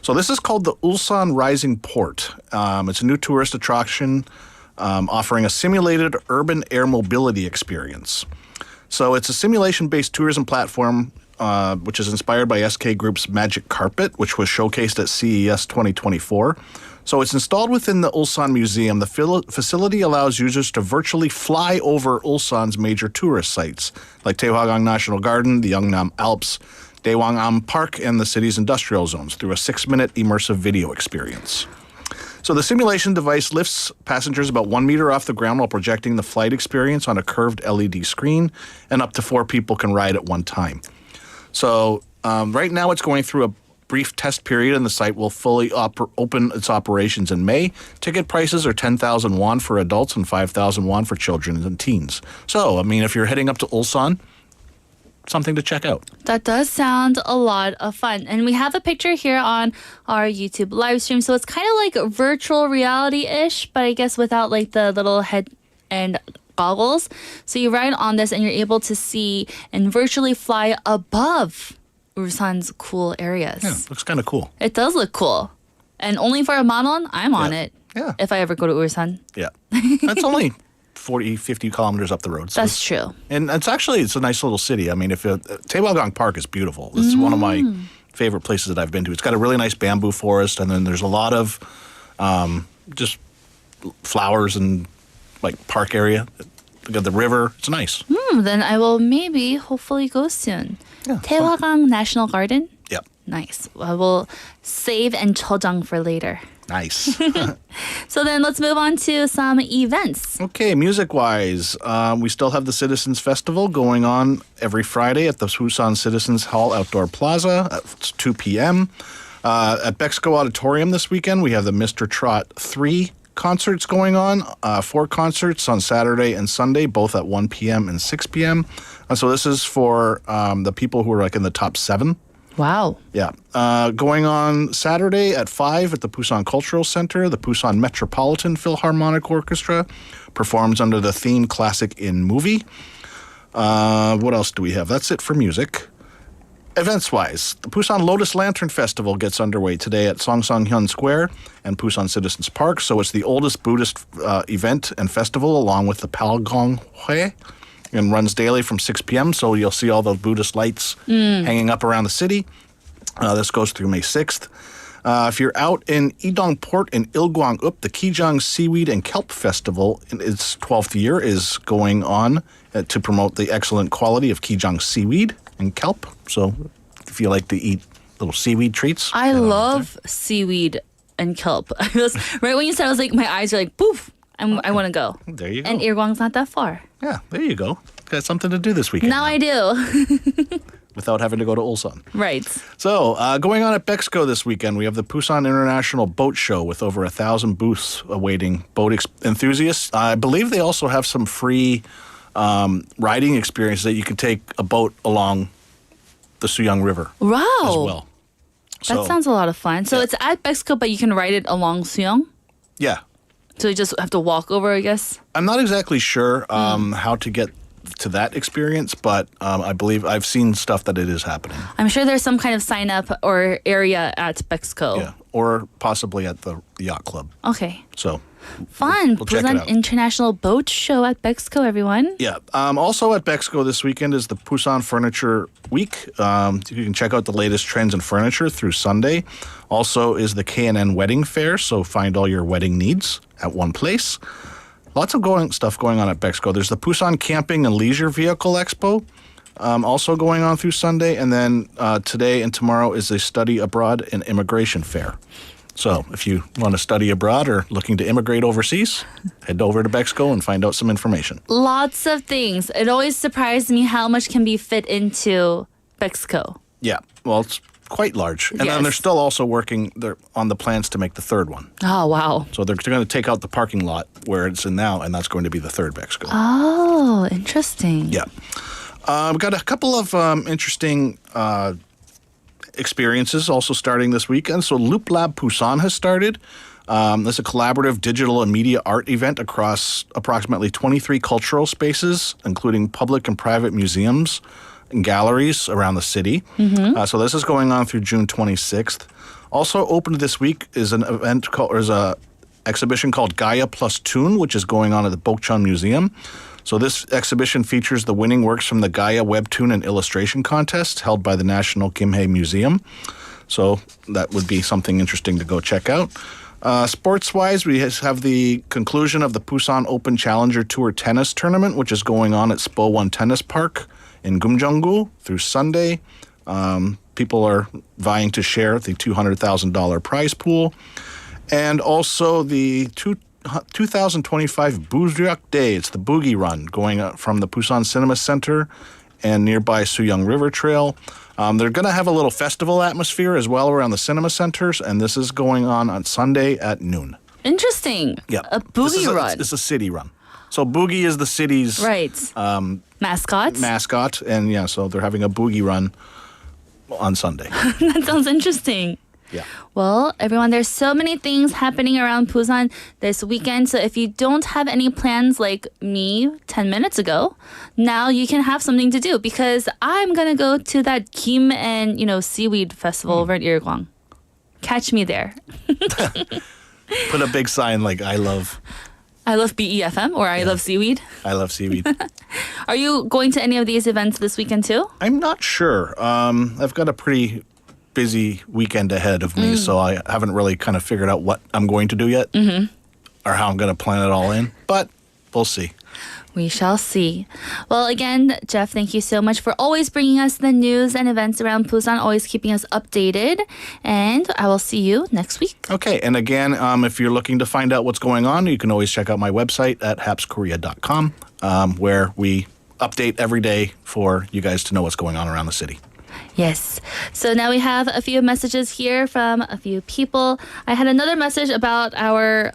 So this is called the Ulsan Rising Port. It's a new tourist attraction offering a simulated urban air mobility experience. So it's a simulation-based tourism platform which is inspired by SK Group's Magic Carpet, which was showcased at CES 2024. So it's installed within the Ulsan Museum. The facility allows users to virtually fly over Ulsan's major tourist sites, like Taehwagang National Garden, the Yeongnam Alps, Daewangam Park, and the city's industrial zones through a 6-minute immersive video experience. So the simulation device lifts passengers about 1 meter off the ground while projecting the flight experience on a curved LED screen, and up to 4 people can ride at one time. So right now it's going through a brief test period, and the site will fully open its operations in May. Ticket prices are 10,000 won for adults and 5,000 won for children and teens. So, I mean, if you're heading up to Ulsan, something to check out. That does sound a lot of fun. And we have a picture here on our YouTube live stream. So it's kind of like virtual reality-ish, but I guess without like the little head and goggles. So you ride on this and you're able to see and virtually fly above Ulsan's cool areas. Yeah, looks kind of cool. It does look cool. And only for a man, I'm on it. Yeah. If I ever go to Ulsan. Yeah. That's only 40, 50 kilometers up the road. So That's true. And it's a nice little city. I mean, Taehwagang Park is beautiful. It's one of my favorite places that I've been to. It's got a really nice bamboo forest, and then there's a lot of just flowers and like park area. You got the river. It's nice. Then I will maybe, hopefully, go soon. Yeah, Taehwagang National Garden? Yep. Nice. I will save and chojang for later. Nice. So then let's move on to some events. Okay, music-wise, we still have the Citizens Festival going on every Friday at the Busan Citizens Hall Outdoor Plaza at 2 p.m. At Bexco Auditorium this weekend, we have the Mr. Trot 3 concerts going on, 4 concerts on Saturday and Sunday, both at 1 p.m. and 6 p.m. So this is for the people who are like in the top 7. Wow. Yeah. Going on Saturday at 5 at the Busan Cultural Center, the Busan Metropolitan Philharmonic Orchestra performs under the theme Classic in Movie. What else do we have? That's it for music. Events-wise, the Busan Lotus Lantern Festival gets underway today at Songsanghyeon Square and Busan Citizens Park. So it's the oldest Buddhist event and festival, along with the Palgong-hue, and runs daily from 6 p.m. So you'll see all those Buddhist lights hanging up around the city. This goes through May 6th. If you're out in Idong Port in Ilgwang-up, the Kijang Seaweed and Kelp Festival in its 12th year is going on to promote the excellent quality of Kijang seaweed and kelp. So if you like to eat little seaweed treats. I love seaweed and kelp. Right when you said, I was like, my eyes are like, poof. I want to go. There you go. And Irgwang's not that far. Yeah, there you go. Got something to do this weekend. Now I do. Without having to go to Ulsan. Right. So, going on at Bexco this weekend, we have the Busan International Boat Show with over 1,000 booths awaiting boat enthusiasts. I believe they also have some free riding experiences that you can take a boat along the Suyang River Wow. as well. That sounds a lot of fun. So it's at Bexco, but you can ride it along Suyong? Yeah. So you just have to walk over, I guess? I'm not exactly sure how to get to that experience, but I believe I've seen stuff that it is happening. I'm sure there's some kind of sign up or area at Bexco. Yeah, or possibly at the yacht club. Okay. So Fun. we'll check it Busan out. International Boat Show at Bexco, everyone. Yeah. Also at Bexco this weekend is the Busan Furniture Week. You can check out the latest trends in furniture through Sunday. Also is the K&N Wedding Fair, so find all your wedding needs at one place. Lots of stuff going on at Bexco. There's the Busan Camping and Leisure Vehicle Expo, also going on through Sunday. And then today and tomorrow is a Study Abroad and Immigration Fair. So if you want to study abroad or looking to immigrate overseas, head over to Bexco and find out some information. Lots of things. It always surprised me how much can be fit into Bexco. Yeah, well, it's quite large. And then Yes. they're still also working on the plans to make the third one. Oh, wow. So they're going to take out the parking lot where it's in now, and that's going to be the third Mexico. Oh, interesting. Yeah. We've got a couple of interesting experiences also starting this weekend. So Loop Lab Busan has started. This is a collaborative digital and media art event across approximately 23 cultural spaces, including public and private museums and galleries around the city. So this is going on through June 26th. Also opened this week is an event called, or is a exhibition called Gaia Plus Tune, which is going on at the Bokcheon Museum. So this exhibition features the winning works from the Gaia Webtoon and Illustration Contest held by the National Gimhae Museum. So that would be something interesting to go check out. Sports-wise, we have the conclusion of the Busan Open Challenger Tour Tennis Tournament, which is going on at Spo One Tennis Park in Gumjeonggu through Sunday. People are vying to share the $200,000 prize pool. And also the 2025 Buryuk Day. It's the Boogie Run going from the Busan Cinema Center and nearby Suyang River Trail. They're going to have a little festival atmosphere as well around the cinema centers, and this is going on Sunday at noon. Interesting. Yeah. A boogie run. It's a city run. So Boogie is the city's Right. Mascot. And yeah, so they're having a boogie run on Sunday. That sounds interesting. Yeah. Well, everyone, there's so many things happening around Busan this weekend. So if you don't have any plans like me 10 minutes ago, now you can have something to do because I'm going to go to that Kim and, seaweed festival over at Irgwang. Catch me there. Put a big sign like I love BEFM or I love seaweed. I love seaweed. Are you going to any of these events this weekend too? I'm not sure. I've got a pretty busy weekend ahead of me, so I haven't really kind of figured out what I'm going to do yet or how I'm going to plan it all in, but we'll see. We shall see. Well, again, Jeff, thank you so much for always bringing us the news and events around Busan, always keeping us updated. And I will see you next week. Okay, and again, if you're looking to find out what's going on, you can always check out my website at hapskorea.com, where we update every day for you guys to know what's going on around the city. Yes. So now we have a few messages here from a few people. I had another message about our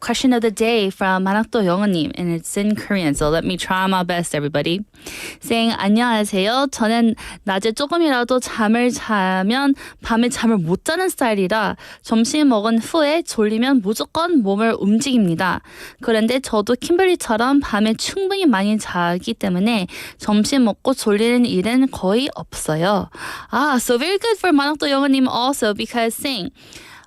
question of the day from 만학도 영어님, and it's in Korean. So let me try my best, everybody. Saying, 안녕하세요. 저는 낮에 조금이라도 잠을 자면 밤에 잠을 못 자는 스타일이라 점심 먹은 후에 졸리면 무조건 몸을 움직입니다. 그런데 저도 킴ber리처럼 밤에 충분히 많이 자기 때문에 점심 먹고 졸리는 일은 거의 없어요. So very good for 만학도 영어님 also because saying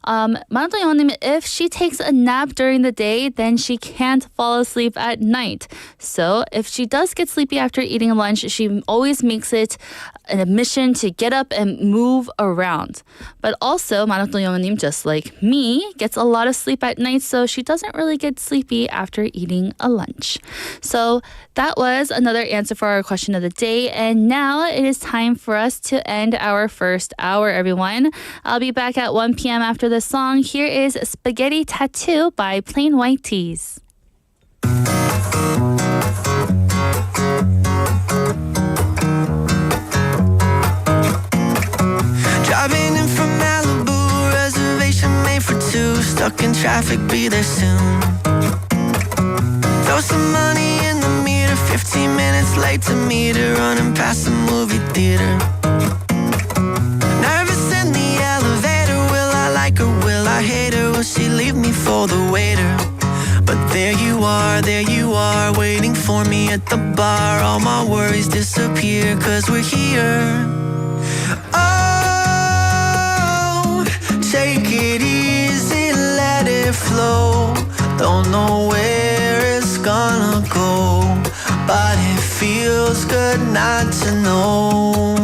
만학도 영어님, if she takes a nap during the day, then she can't fall asleep at night. So if she does get sleepy after eating lunch, she always makes it an mission to get up and move around. But also, 만학도 영어님, just like me, gets a lot of sleep at night, so she doesn't really get sleepy after eating a lunch. So that was another answer for our question of the day. And now it is time for us to end our first hour, everyone. I'll be back at 1 p.m. after the song. Here is Spaghetti Tattoo by Plain White Tees. Driving in from Malibu, reservation made for two. Stuck in traffic, be there soon. Throw some money in the meter, 15 minutes late to meet her, running past the movie theater. Nervous in the elevator, will I like her, will I hate her, will she leave me for the waiter? But there you are, waiting for me at the bar. All my worries disappear, 'cause we're here. Oh, take it easy, let it flow. Don't know where it's gonna go, but it feels good not to know.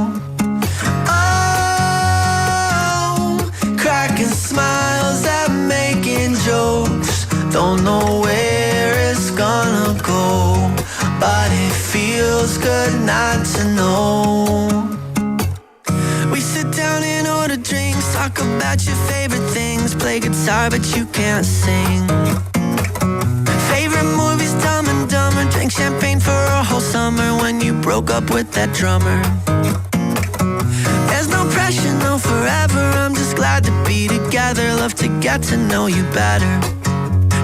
Oh, cracking smiles at making jokes. Don't know where it's gonna go, but it feels good not to know. We sit down and order drinks, talk about your favorite things, play guitar but you can't sing. Favorite movies, Dumb and Dumber, drink champagne for a whole summer when you broke up with that drummer. There's no pressure, no forever. to be together, love to get to know you better.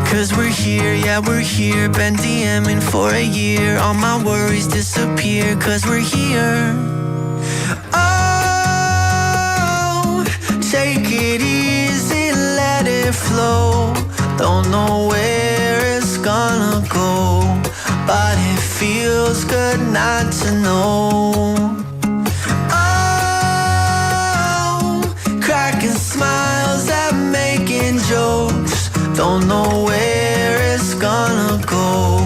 Cause we're here, yeah, we're here. Been DMing for a year. All my worries disappear, cause we're here. Oh, take it easy, let it flow. Don't know where it's gonna go, but it feels good not to know. Oh, cracking smiles at making jokes. Don't know where it's gonna go,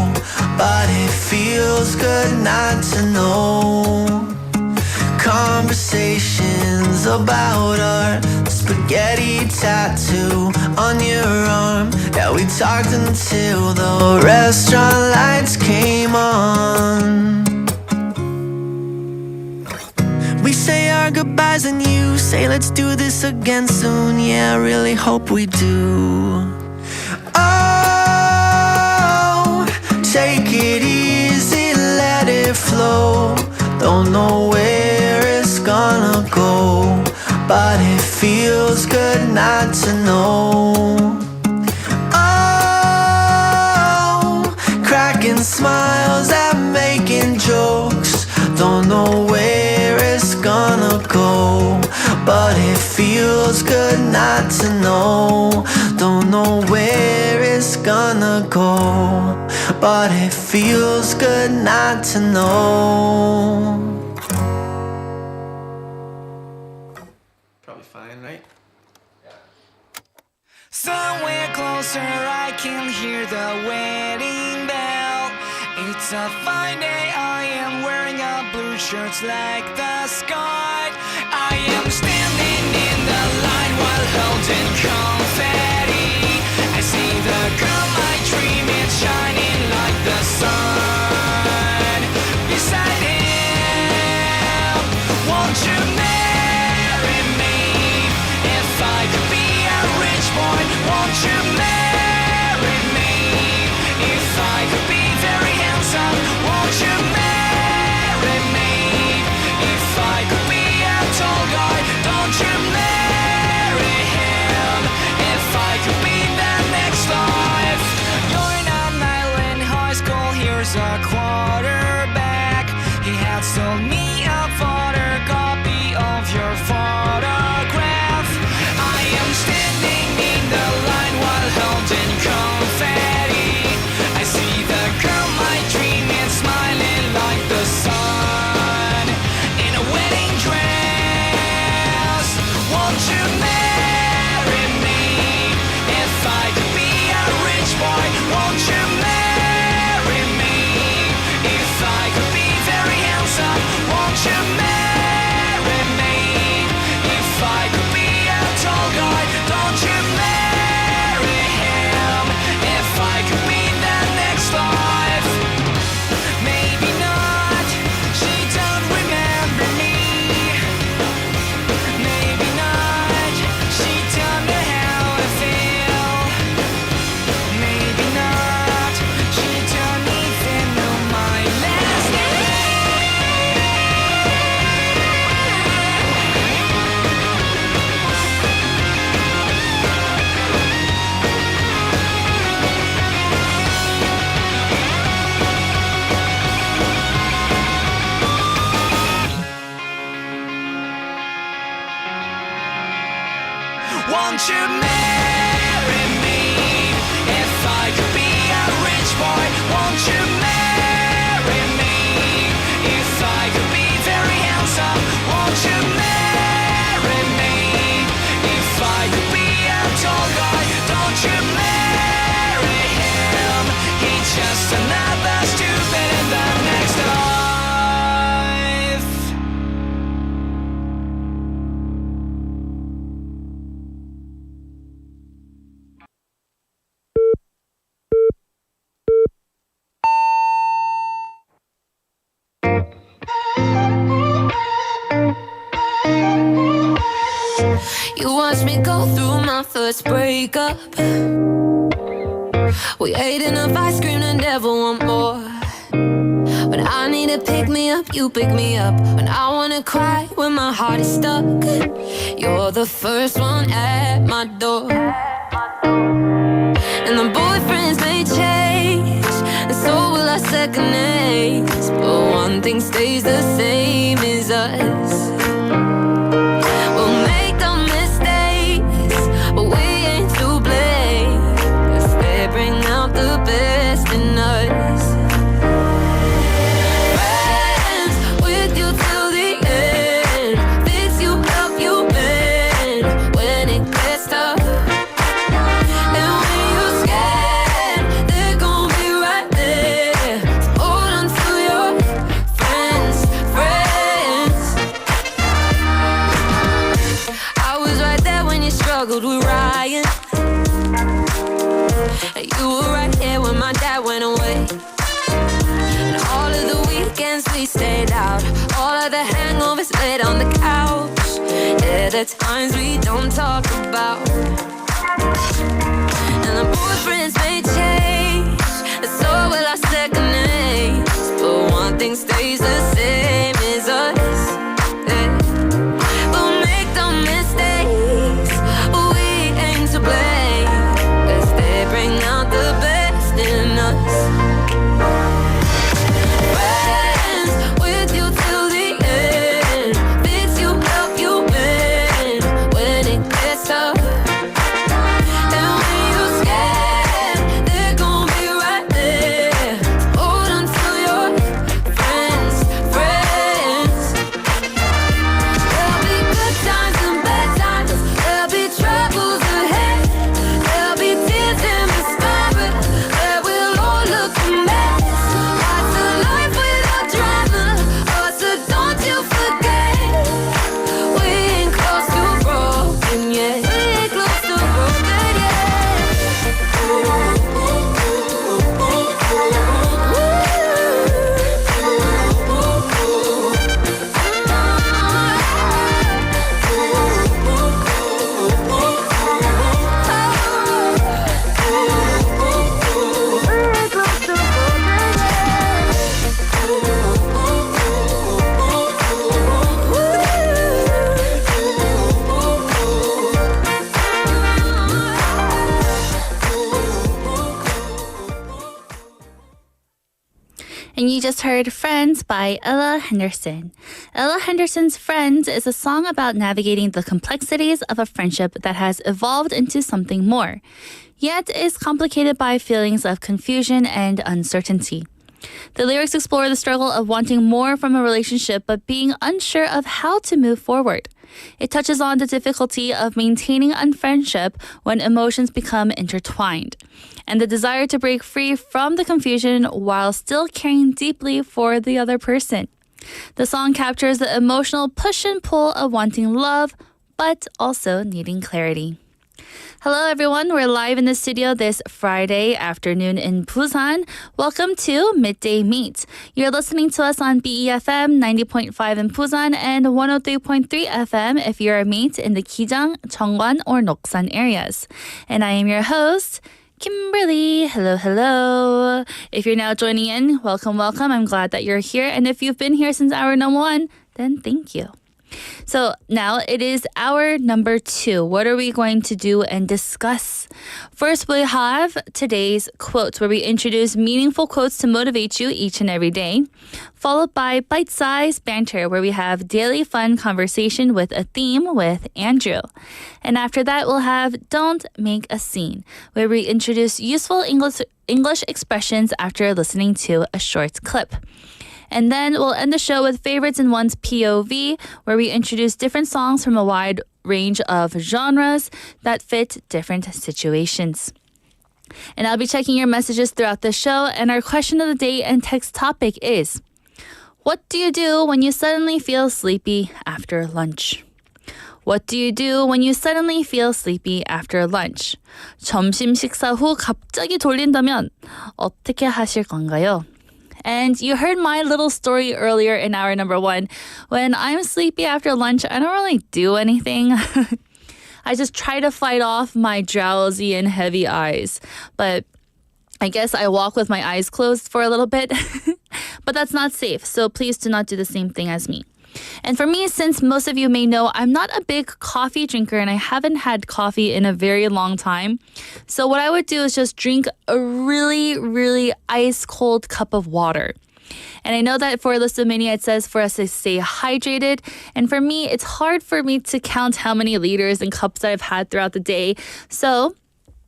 but it feels good not to know. Conversations about our spaghetti tattoo on your arm. Yeah, we talked until the restaurant lights came on. We say our goodbyes and you say let's do this again soon. Yeah, I really hope we do. Oh, take it easy, let it flow. Don't know where it's gonna go, but it feels good not to know. Oh, cracking smiles at making jokes. Don't know where it's gonna go, but it feels good not to know. Don't know where it's gonna go, but it feels good not to know. Probably fine, right? Somewhere closer I can hear the wedding bell. It's a fine day, I am wearing a blue shirt like the sky. I am standing in the line while holding confetti. I see the girl my dream is shining like the sun. Beside him, won't you marry me? If I could be a rich boy, won't you marry me? If I could be very handsome, won't you marry me? If I could be a tall guy, don't you marry him? If I could be the next life. You're in an island high school, here's a quarterback. He had sold me a photocopy of your photograph. I am standing in the line while holding confetti. I see the girl my dream is smiling like the sun. In a wedding dress, won't you marry me? If I could be a rich boy, won't you marry me? If I could be very handsome, won't you marry me? If I could be a tall guy, don't you marry him? If I could be the next life. Maybe not, she don't remember me. Maybe not, she don't know how I feel. Maybe not, she don't even know my last Won't you marry me? If I could be a rich boy, won't you marry me? If I could be very handsome, won't you marry me? If I could be a tall guy, don't you marry him? He's just another stupid in the next life. You watched me go through my first breakup. We ate enough ice cream to never want more. But I need to pick me up, you pick me up. When I wanna cry, when my heart is stuck, you're the first one at my door. And the boyfriends may change, and so will our second names, but one thing stays the same is us. We'll make the mistakes, but we ain't to blame, 'cause they bring out the best in us. Friends with you till the end, fix you, help you bend when it gets tough. And when you're scared, they're gon' be right there. So hold on to your friends, friends. I was right there when you struggled with Ryan. You were right here when my dad went away. And all of the weekends we stayed out, all of the hangovers laid on the couch. Yeah, the times we don't talk about. And the boyfriends may change, and so will our second names, but one thing stays the same as us. Yeah. We'll make the mistakes, but we ain't to blame, 'cause they bring out the best in us. Friends with you till the end, fix you, help you bend when it gets tough. And when you're scared, they're gon' be right there. So hold on to your friends, friends. There'll be good times and bad times, there'll be troubles ahead, there'll be tears in the sky, but where we'll all look a mess. That's a life without drama, oh, so don't you forget, we ain't close to broken yet. We ain't close to broken And you just heard Friends by Ella Henderson. Ella Henderson's Friends is a song about navigating the complexities of a friendship that has evolved into something more, yet is complicated by feelings of confusion and uncertainty. The lyrics explore the struggle of wanting more from a relationship but being unsure of how to move forward. It touches on the difficulty of maintaining a friendship when emotions become intertwined, and the desire to break free from the confusion while still caring deeply for the other person. The song captures the emotional push and pull of wanting love, but also needing clarity. Hello everyone, we're live in the studio this Friday afternoon in Busan. Welcome to Midday Mate. You're listening to us on BEFM 90.5 in Busan and 103.3 FM if you're a mate in the Kijang, Cheongwan, or Noksan areas. And I am your host, Kimberly. Hello, hello. If you're now joining in, welcome, welcome. I'm glad that you're here. And if you've been here since hour number 1, then thank you. So now it is hour number 2. What are we going to do and discuss? First, we have today's quotes, where we introduce meaningful quotes to motivate you each and every day, followed by bite-sized banter, where we have daily fun conversation with a theme with Andrew. And after that, we'll have Don't Make a Scene, where we introduce useful English expressions after listening to a short clip. And then we'll end the show with Favorites in One's POV, where we introduce different songs from a wide range of genres that fit different situations. And I'll be checking your messages throughout the show, and our question of the day and text topic is, what do you do when you suddenly feel sleepy after lunch? What do you do when you suddenly feel sleepy after lunch? 점심 식사 후 갑자기 졸린다면 어떻게 하실 건가요? And you heard my little story earlier in hour number 1. When I'm sleepy after lunch, I don't really do anything. I just try to fight off my drowsy and heavy eyes. But I guess I walk with my eyes closed for a little bit, but that's not safe. So please do not do the same thing as me. And for me, since most of you may know, I'm not a big coffee drinker and I haven't had coffee in a very long time. So what I would do is just drink a really, really ice cold cup of water. And I know that for Listomania, it says for us to stay hydrated. And for me, it's hard for me to count how many liters and cups that I've had throughout the day. So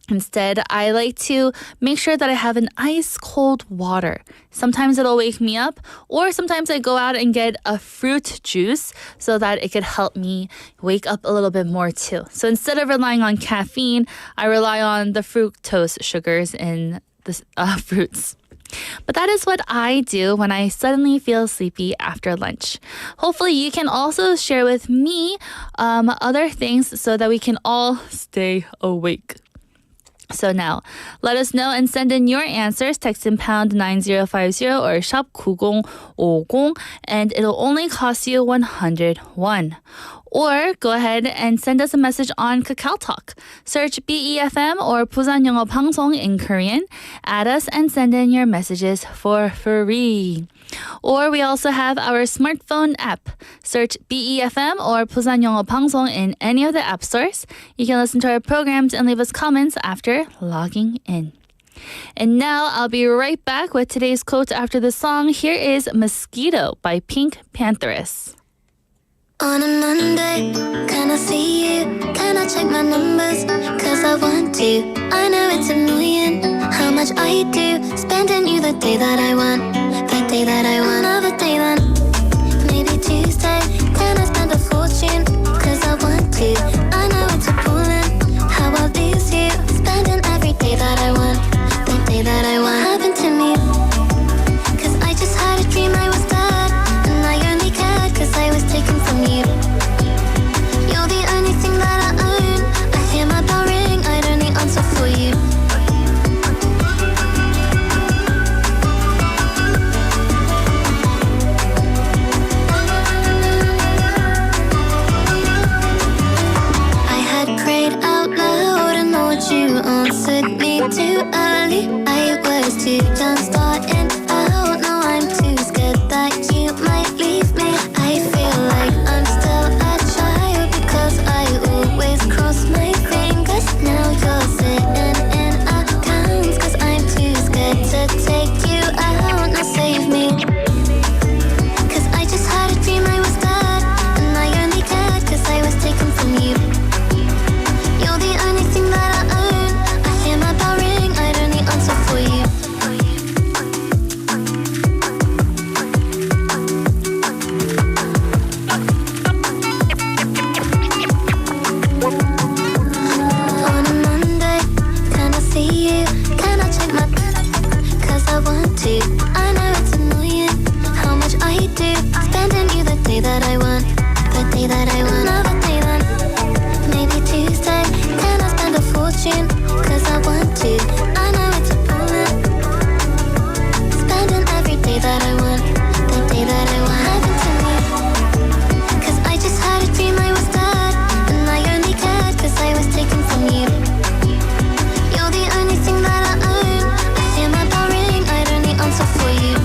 instead, I like to make sure that I have an ice cold water. Sometimes it'll wake me up, or sometimes I go out and get a fruit juice so that it could help me wake up a little bit more too. So instead of relying on caffeine, I rely on the fructose sugars in the fruits. But that is what I do when I suddenly feel sleepy after lunch. Hopefully you can also share with me other things so that we can all stay awake. So now, let us know and send in your answers. Text in pound 9050 or shop 9050 and it'll only cost you 100 won. Or go ahead and send us a message on Kakao Talk. Search BEFM or 부산영어방송 in Korean. Add us and send in your messages for free. Or we also have our smartphone app. Search BEFM or 부산영어방송 in any of the app stores. You can listen to our programs and leave us comments after logging in. And now I'll be right back with today's quote after the song. Here is Mosquito by Pink Pantheress. On a Monday, can I see you? Can I check my numbers? Cause I want to. I know it's annoying how much I do. Spending you the day that I want. The day that I want. Another day then. Maybe Tuesday. Can I spend a fortune? Cause I want to. I know it's appalling how I lose you. Spending every day that I want. The day that I want. Happened to me. Cause I just had a dream I was dead. And I only cared cause I was taken from you. You're the only thing that I own. I hear my bell ring, I'd only answer for you. I had prayed out loud and Lord, you answered me too early. I was too young starting out. Now I'm too scared that you might leave me. I feel like I'm still a child because I always cross my fingers. Now you're sitting in accounts cause I'm too scared to take you out. Now save me. Cause I just had a dream I was dead. And I only cared cause I was taken from you. You're the only thing that I own. I hear my bell ring, I'd only answer for you. On a Monday, can I see you? Can I check my cause I want to. I know it's annoying how much I do. Spending you the day that I want. The day that I want. Another day then. Maybe Tuesday. Can I spend a fortune? Cause I want to. I know it's appalling. Spending every day that I want. The day that I want. Happened to me. Cause I just had a dream I was dead. And I only cared cause I was taken from you. You're the only thing that I own. I hear my bell ring, I'd only answer for you.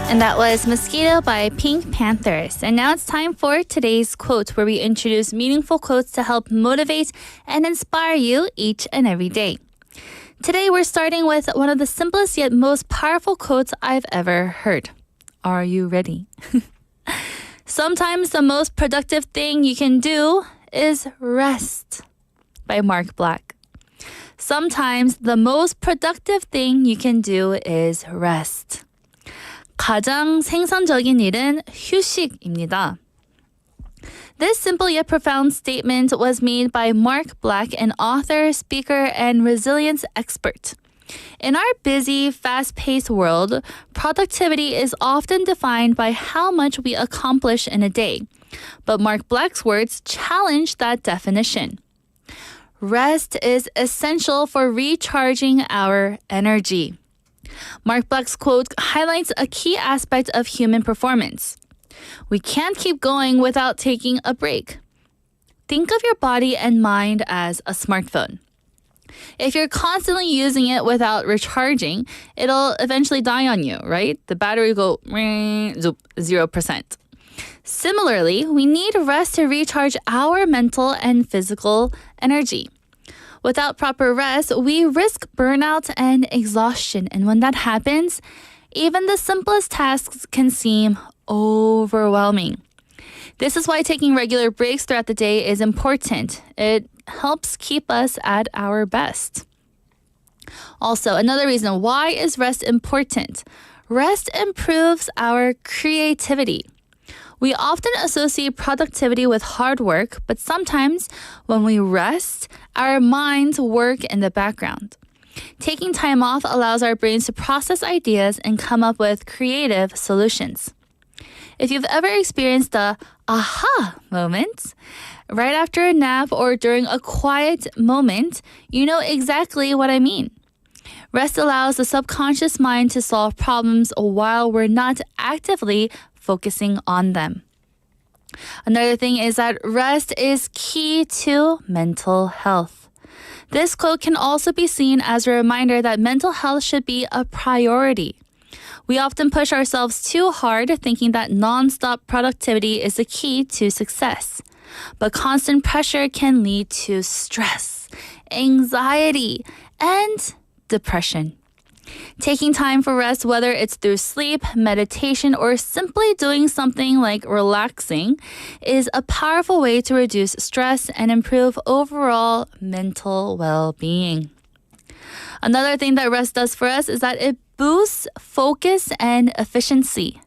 And that was Mosquito by Pink Panthers. And now it's time for today's quote, where we introduce meaningful quotes to help motivate and inspire you each and every day. Today we're starting with one of the simplest yet most powerful quotes I've ever heard. Are you ready? Sometimes the most productive thing you can do is rest, by Mark Black. Sometimes the most productive thing you can do is rest. 가장 생산적인 일은 휴식입니다. This simple yet profound statement was made by Mark Black, an author, speaker, and resilience expert. In our busy, fast-paced world, productivity is often defined by how much we accomplish in a day. But Mark Black's words challenge that definition. Rest is essential for recharging our energy. Mark Black's quote highlights a key aspect of human performance. We can't keep going without taking a break. Think of your body and mind as a smartphone. If you're constantly using it without recharging, it'll eventually die on you, right? The battery will go 0%. Similarly, we need rest to recharge our mental and physical energy. Without proper rest, we risk burnout and exhaustion. And when that happens, even the simplest tasks can seem overwhelming. This is why taking regular breaks throughout the day is important. It helps keep us at our best. Also, another reason why is rest important. Rest improves our creativity. We often associate productivity with hard work, but sometimes when we rest, our minds work in the background. Taking time off allows our brains to process ideas and come up with creative solutions. If you've ever experienced the aha moment, right after a nap or during a quiet moment, you know exactly what I mean. Rest allows the subconscious mind to solve problems while we're not actively focusing on them. Another thing is that rest is key to mental health. This quote can also be seen as a reminder that mental health should be a priority. We often push ourselves too hard, thinking that nonstop productivity is the key to success. But constant pressure can lead to stress, anxiety, and depression. Taking time for rest, whether it's through sleep, meditation, or simply doing something like relaxing, is a powerful way to reduce stress and improve overall mental well-being. Another thing that rest does for us is that it boosts focus and efficiency.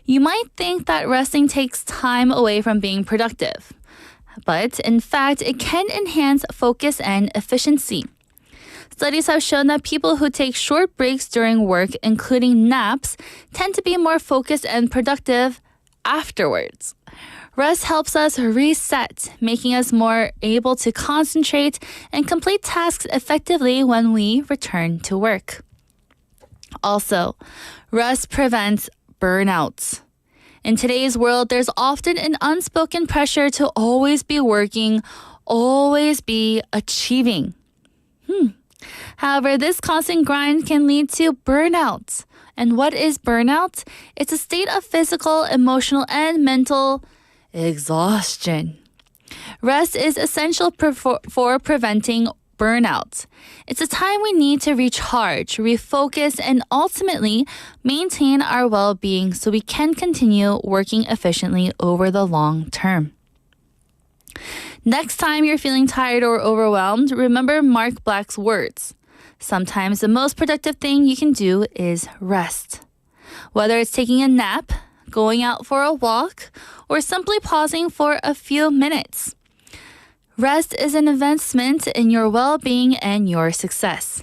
You might think that resting takes time away from being productive, but in fact, it can enhance focus and efficiency. Studies have shown that people who take short breaks during work, including naps, tend to be more focused and productive afterwards. Rest helps us reset, making us more able to concentrate and complete tasks effectively when we return to work. Also, rest prevents burnout. In today's world, there's often an unspoken pressure to always be working, always be achieving. However, this constant grind can lead to burnout. And what is burnout? It's a state of physical, emotional, and mental exhaustion. Rest is essential for preventing burnout. It's a time we need to recharge, refocus, and ultimately maintain our well-being so we can continue working efficiently over the long term. Next time you're feeling tired or overwhelmed, remember Mark Black's words. Sometimes the most productive thing you can do is rest. Whether it's taking a nap, going out for a walk, or simply pausing for a few minutes. Rest is an investment in your well-being and your success.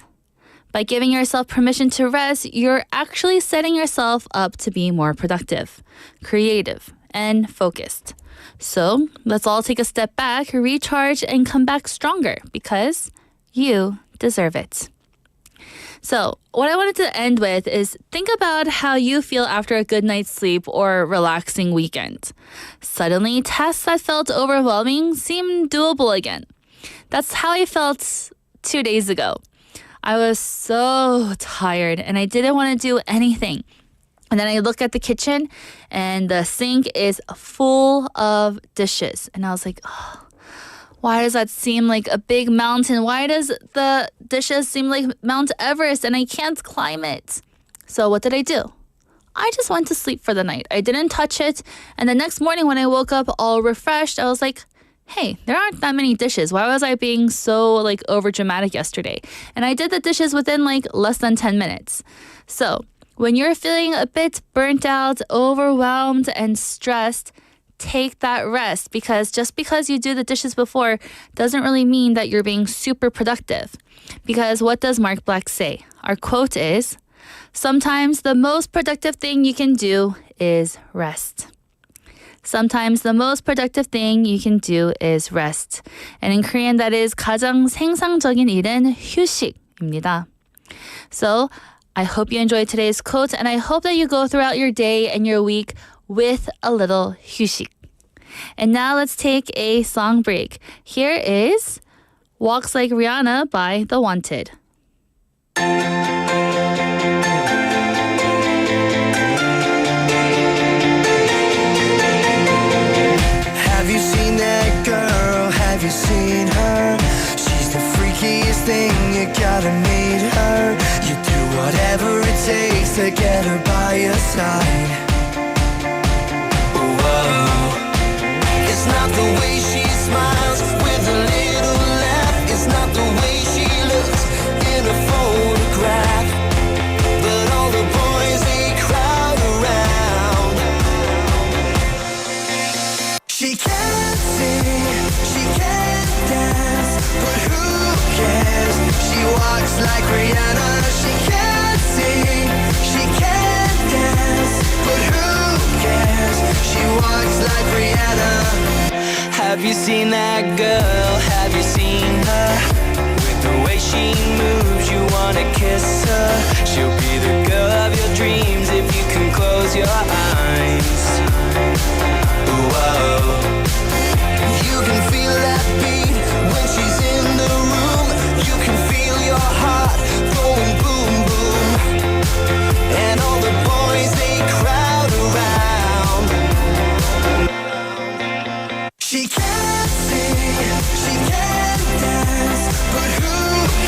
By giving yourself permission to rest, you're actually setting yourself up to be more productive, creative, and focused. So let's all take a step back, recharge, and come back stronger because you deserve it. So what I wanted to end with is think about how you feel after a good night's sleep or relaxing weekend. Suddenly, tasks that felt overwhelming seem doable again. That's how I felt 2 days ago. I was so tired and I didn't want to do anything. And then I look at the kitchen and the sink is full of dishes. And I was like, oh, why does that seem like a big mountain? Why does the dishes seem like Mount Everest and I can't climb it? So what did I do? I just went to sleep for the night. I didn't touch it. And the next morning when I woke up all refreshed, I was like, hey, there aren't that many dishes. Why was I being so over dramatic yesterday? And I did the dishes within less than 10 minutes. So when you're feeling a bit burnt out, overwhelmed, and stressed, take that rest because just because you do the dishes before doesn't really mean that you're being super productive. Because what does Mark Black say? Our quote is, sometimes the most productive thing you can do is rest. Sometimes the most productive thing you can do is rest. And in Korean, that is 가장 생산적인 일은 휴식입니다. So, I hope you enjoyed today's quote, and I hope that you go throughout your day and your week with a little 휴식. And now let's take a song break. Here is Walks Like Rihanna by The Wanted. Have you seen that girl? Have you seen her? She's the freakiest thing, you gotta meet her. You do whatever it takes to get her by your side. Whoa. It's not the way she smiles with a little laugh. It's not the way she looks in a photograph. But all the boys, they crowd around. She can't sing, she can't dance, but who cares? She walks like Rihanna. She can't sing, she can't dance, but who cares? She walks like Rihanna. Have you seen that girl? Have you seen her? With the way she moves, you wanna kiss her. She'll be the girl of your dreams if you can close your eyes. Whoa. You can feel that beat when she's in the room. You can feel your heart going boom, boom. And all the boys, they crowd around. She can't sing, she can't dance, but who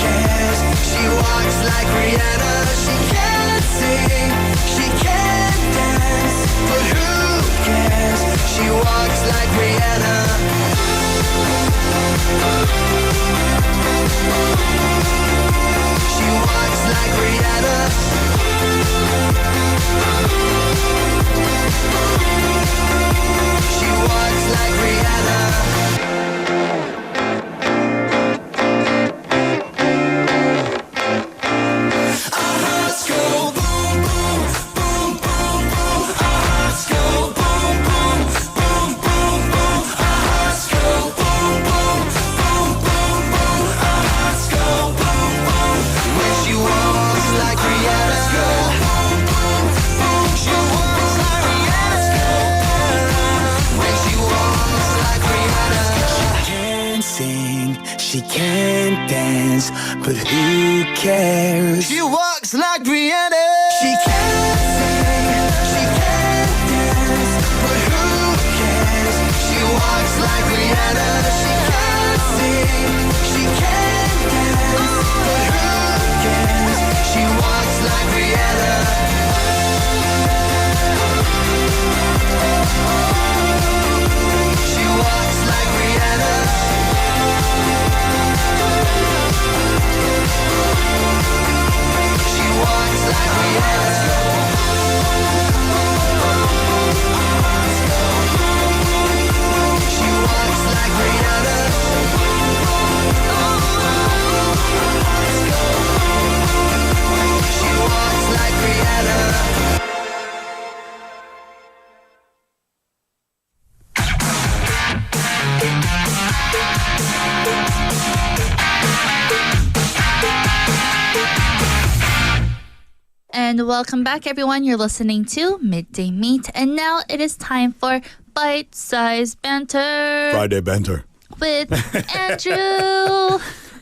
cares? She walks like Rihanna. She can't sing, she can't dance, but who cares? She walks like Rihanna. She walks like Rihanna. She walks like Rihanna. Our hearts go boom, boom, boom, boom, boom. Our hearts go boom, boom, boom, boom, boom. Our hearts go boom, boom, boom, boom, boom. Our hearts go boom, boom. When she walks like Rihanna. Boom, boom, boom. She walks like Rihanna. When she walks like Rihanna. She can't sing, she can't dance, but who cares? She walks like Rihanna. She can't sing, she can't dance, but who cares? She walks like Rihanna. She can't sing, she can't dance, but who cares? She walks like Rihanna. She walks like Rihanna. She walks like Rihanna. She walks like Rihanna. She walks like Rihanna. And welcome back, everyone. You're listening to Midday Mate. And now it is time for Bite-Sized Banter Friday banter. with Andrew.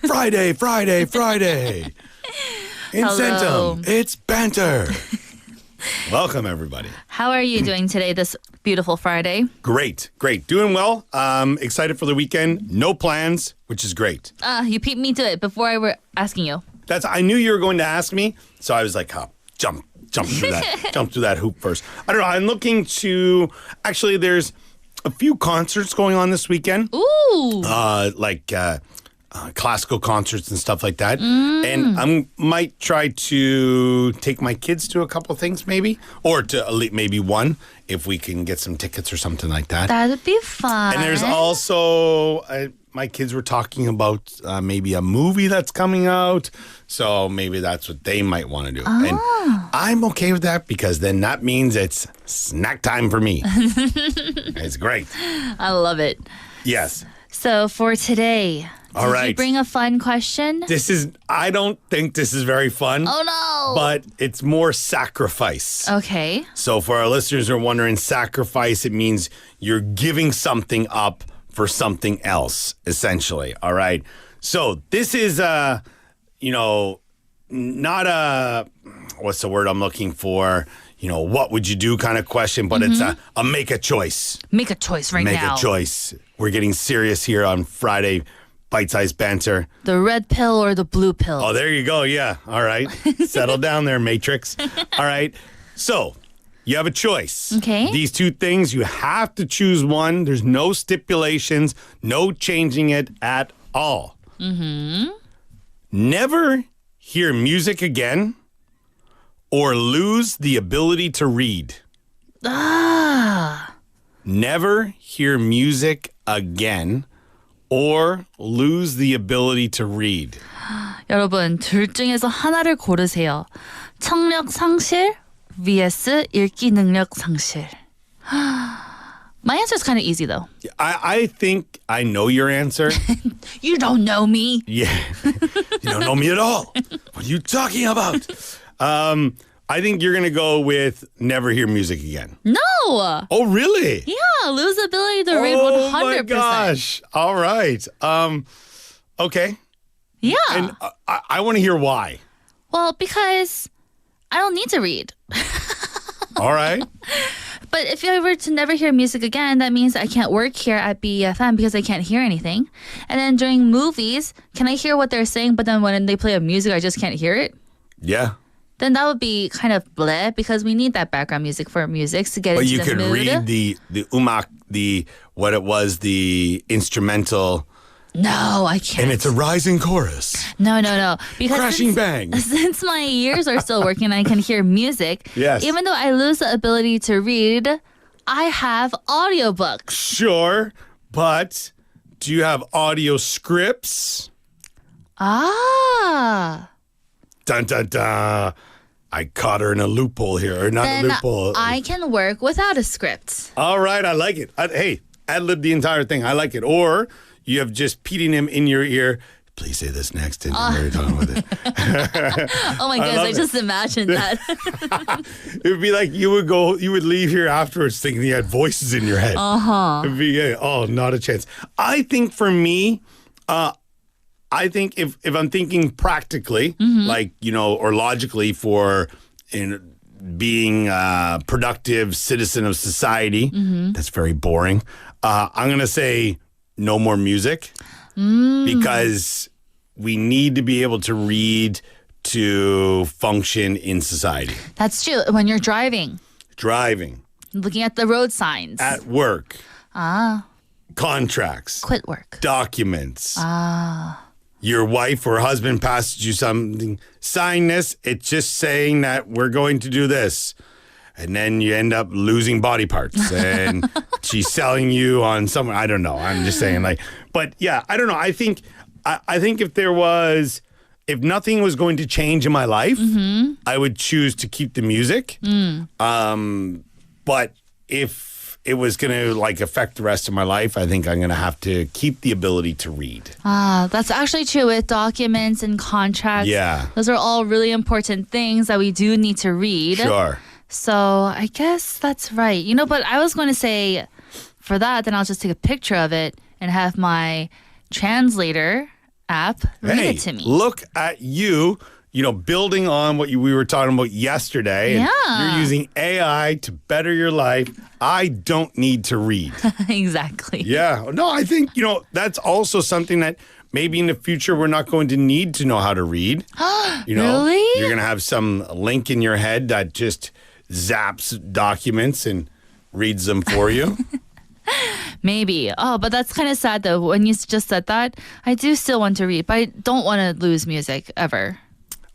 Friday, Friday, Friday. Hello. Incentum. It's banter. Welcome, everybody. How are you doing today, this beautiful Friday? Great, great. Doing well. Excited for the weekend. No plans, which is great. You beat me to it before I were asking you. I knew you were going to ask me, so I was like, jump through that, jump through that hoop first. I don't know. I'm looking to there's a few concerts going on this weekend. Ooh. classical concerts and stuff like that. And I might try to take my kids to a couple of things maybe, or to maybe one if we can get some tickets or something like that. That'd be fun. And there's also, my kids were talking about maybe a movie that's coming out. So maybe that's what they might want to do. And I'm okay with that because then that means it's snack time for me. It's great. I love it. Yes. So for today, All did you bring a fun question? I don't think this is very fun. Oh no. But it's more sacrifice. Okay. So for our listeners who are wondering, sacrifice, it means you're giving something up for something else, essentially. All right. So this is not a, what's the word I'm looking for? What would you do kind of question, but it's a make a choice. Make a choice right now. Make a choice. We're getting serious here on Friday, bite-sized banter. The red pill or the blue pill? Oh, there you go. Yeah. All right. Settle down there, Matrix. All right. So you have a choice. Okay. These two things, you have to choose one. There's no stipulations, no changing it at all. Never hear music again or lose the ability to read. Never hear music again or lose the ability to read. 여러분, 둘 중에서 하나를 고르세요. 청력 상실 vs 읽기 능력 상실. My answer is kind of easy though. I think I know your answer. You don't know me. Yeah. You don't know me at all. What are you talking about? I think you're going to go with never hear music again. No. Oh, really? Yeah, lose the ability to read 100%. Oh, my gosh. All right. Okay. Yeah. And I want to hear why. Well, because I don't need to read. All right. But if I were to never hear music again, that means I can't work here at BFM because I can't hear anything. And then during movies, can I hear what they're saying, but then when they play a music, I just can't hear it? Yeah. Then that would be kind of bleh because we need that background music for music to get But into you the could mood. read the umak, the instrumental. No, I can't. And it's a rising chorus. No. Because Crashing bang. Since my ears are still working, I can hear music. Yes. Even though I lose the ability to read, I have audiobooks. Sure, but do you have audio scripts? Ah. Dun, dun, dun. I caught her in a loophole here. Or not Then a loophole. I can work without a script. All right, I like it. Hey, ad-lib the entire thing. I like it. Or you have just peating him in your ear. Please say this next. And you're talking with it. Oh my goodness, I just imagined that. It would be like you would leave here afterwards thinking you had voices in your head. It'd be, not a chance. I think for me, I think if I'm thinking practically, like, or logically for being a productive citizen of society, that's very boring. I'm going to say no more music because we need to be able to read to function in society. That's true. When you're driving, looking at the road signs, at work, contracts, quit work, documents. Your wife or husband passes you something, sign this. It's just saying that we're going to do this. And then you end up losing body parts and she's selling you on somewhere. I don't know. I'm just saying but yeah, I don't know. I think if nothing was going to change in my life, I would choose to keep the music. But if it was going to affect the rest of my life, I think I'm going to have to keep the ability to read. That's actually true with documents and contracts. Yeah. Those are all really important things that we do need to read. Sure. So I guess that's right. But I was going to say for that, then I'll just take a picture of it and have my translator app read it to me. Look at you. Building on what we were talking about yesterday. And Yeah. you're using AI to better your life. I don't need to read. Exactly. Yeah. No, I think, that's also something that maybe in the future we're not going to need to know how to read. Really? You're going to have some link in your head that just zaps documents and reads them for you. Maybe. Oh, but that's kind of sad though. When you just said that, I do still want to read, but I don't want to lose music ever.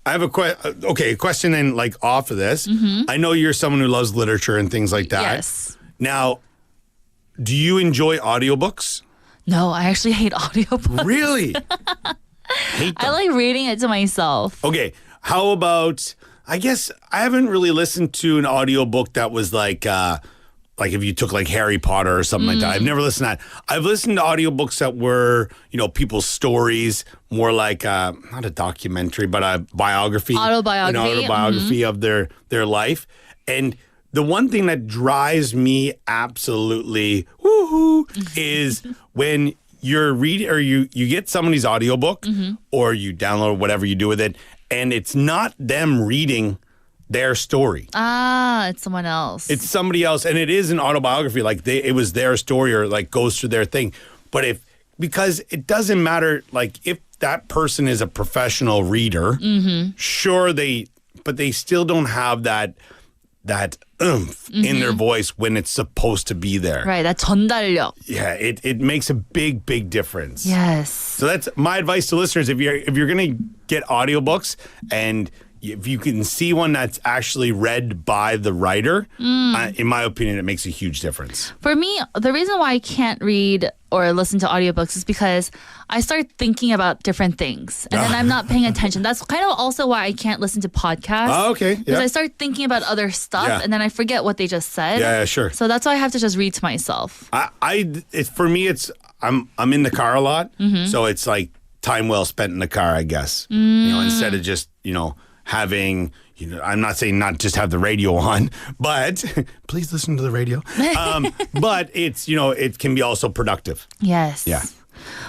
I have a question and like off of this. I know you're someone who loves literature and things like that. Yes. Now, do you enjoy audiobooks? No, I actually hate audiobooks. Really? Hate them. I like reading it to myself. Okay, how about, I guess I haven't really listened to an audiobook that was like if you took like Harry Potter or something like that. I've never listened to that. I've listened to audiobooks that were, people's stories, more like not a documentary, but a biography. Autobiography. An autobiography of their life. And the one thing that drives me absolutely woohoo is when you're reading or you get somebody's audiobook or you download whatever you do with it, and it's not them reading their story. It's someone else. It's somebody else, and it is an autobiography. Like it was their story, or like goes through their thing. But because it doesn't matter, like if that person is a professional reader, sure but they still don't have that oomph in their voice when it's supposed to be there. Right, that 전달력. Yeah, it makes a big difference. Yes. So that's my advice to listeners. If you're gonna get audiobooks, and if you can see one that's actually read by the writer, in my opinion, it makes a huge difference. For me, the reason why I can't read or listen to audiobooks is because I start thinking about different things and then I'm not paying attention. That's kind of also why I can't listen to podcasts. Oh, okay. Because Yeah. I start thinking about other stuff and then I forget what they just said. Yeah, sure. So that's why I have to just read to myself. For me, I'm in the car a lot, so it's like time well spent in the car, I guess. Instead of just having, I'm not saying not just have the radio on, but please listen to the radio. But it's, it can be also productive. Yes. Yeah.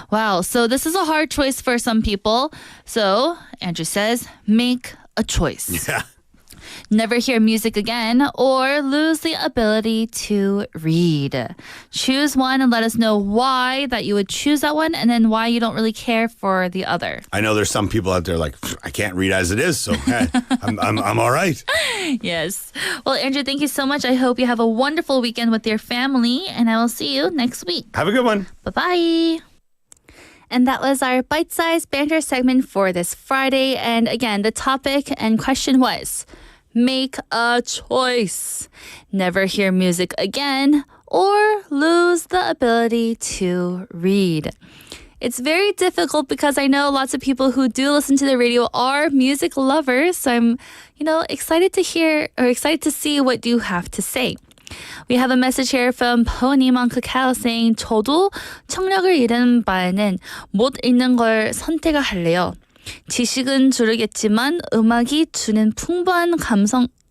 Wow. So this is a hard choice for some people. So Andrew says, make a choice. Yeah. Never hear music again or lose the ability to read. Choose one and let us know why that you would choose that one and then why you don't really care for the other. I know there's some people out there like, I can't read as it is, so I'm all right. Yes. Well, Andrew, thank you so much. I hope you have a wonderful weekend with your family and I will see you next week. Have a good one. Bye-bye. And that was our bite-sized banter segment for this Friday. And again, the topic and question was, make a choice. Never hear music again or lose the ability to read. It's very difficult because I know lots of people who do listen to the radio are music lovers. So I'm, excited to hear or excited to see what you have to say. We have a message here from Po님 on Kakao saying 저도 청력을 잃은 바에는 못 읽는 걸 선택할래요. 지식은 줄이겠지만 음악이 주는 풍부한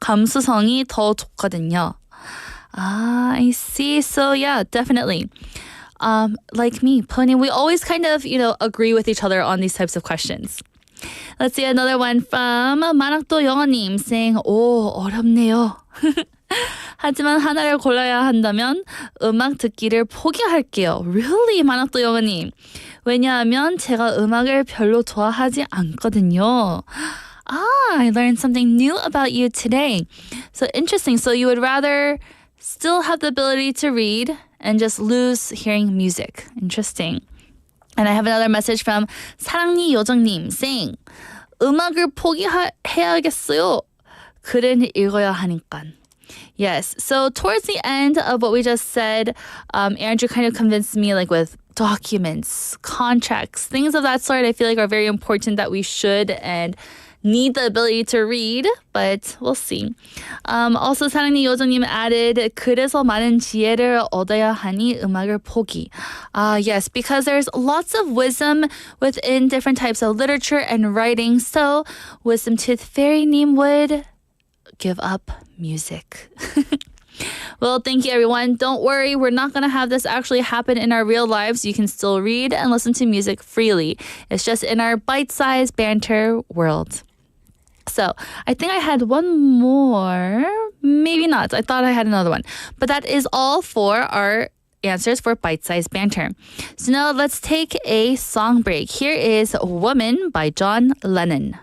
감수성이 더 좋거든요. I see. So yeah, definitely. Like me, Pony, we always kind of, agree with each other on these types of questions. Let's see another one from 만학도 영어님 saying, 오, 어렵네요. 하지만 하나를 골라야 한다면 음악 듣기를 포기할게요. Really, 만학도 영어님. 왜냐하면 제가 음악을 별로 좋아하지 않거든요. I learned something new about you today. So interesting. So you would rather still have the ability to read and just lose hearing music. Interesting. And I have another message from 사랑니 요정님 saying, 음악을 포기해야겠어요. 글은 읽어야 하니까. Yes. So towards the end of what we just said, Andrew kind of convinced me with documents, contracts, things of that sort I feel like are very important that we should and need the ability to read, but we'll see. Also, 사랑니 요정님 added, 그래서 많은 지혜를 얻어야 하니 음악을 포기. Yes, because there's lots of wisdom within different types of literature and writing, so wisdom tooth fairy님 would give up music. Well, thank you, everyone. Don't worry, we're not going to have this actually happen in our real lives. You can still read and listen to music freely. It's just in our bite-sized banter world. So I think I had one more. Maybe not. I thought I had another one. But that is all for our answers for bite-sized banter. So now let's take a song break. Here is Woman by John Lennon.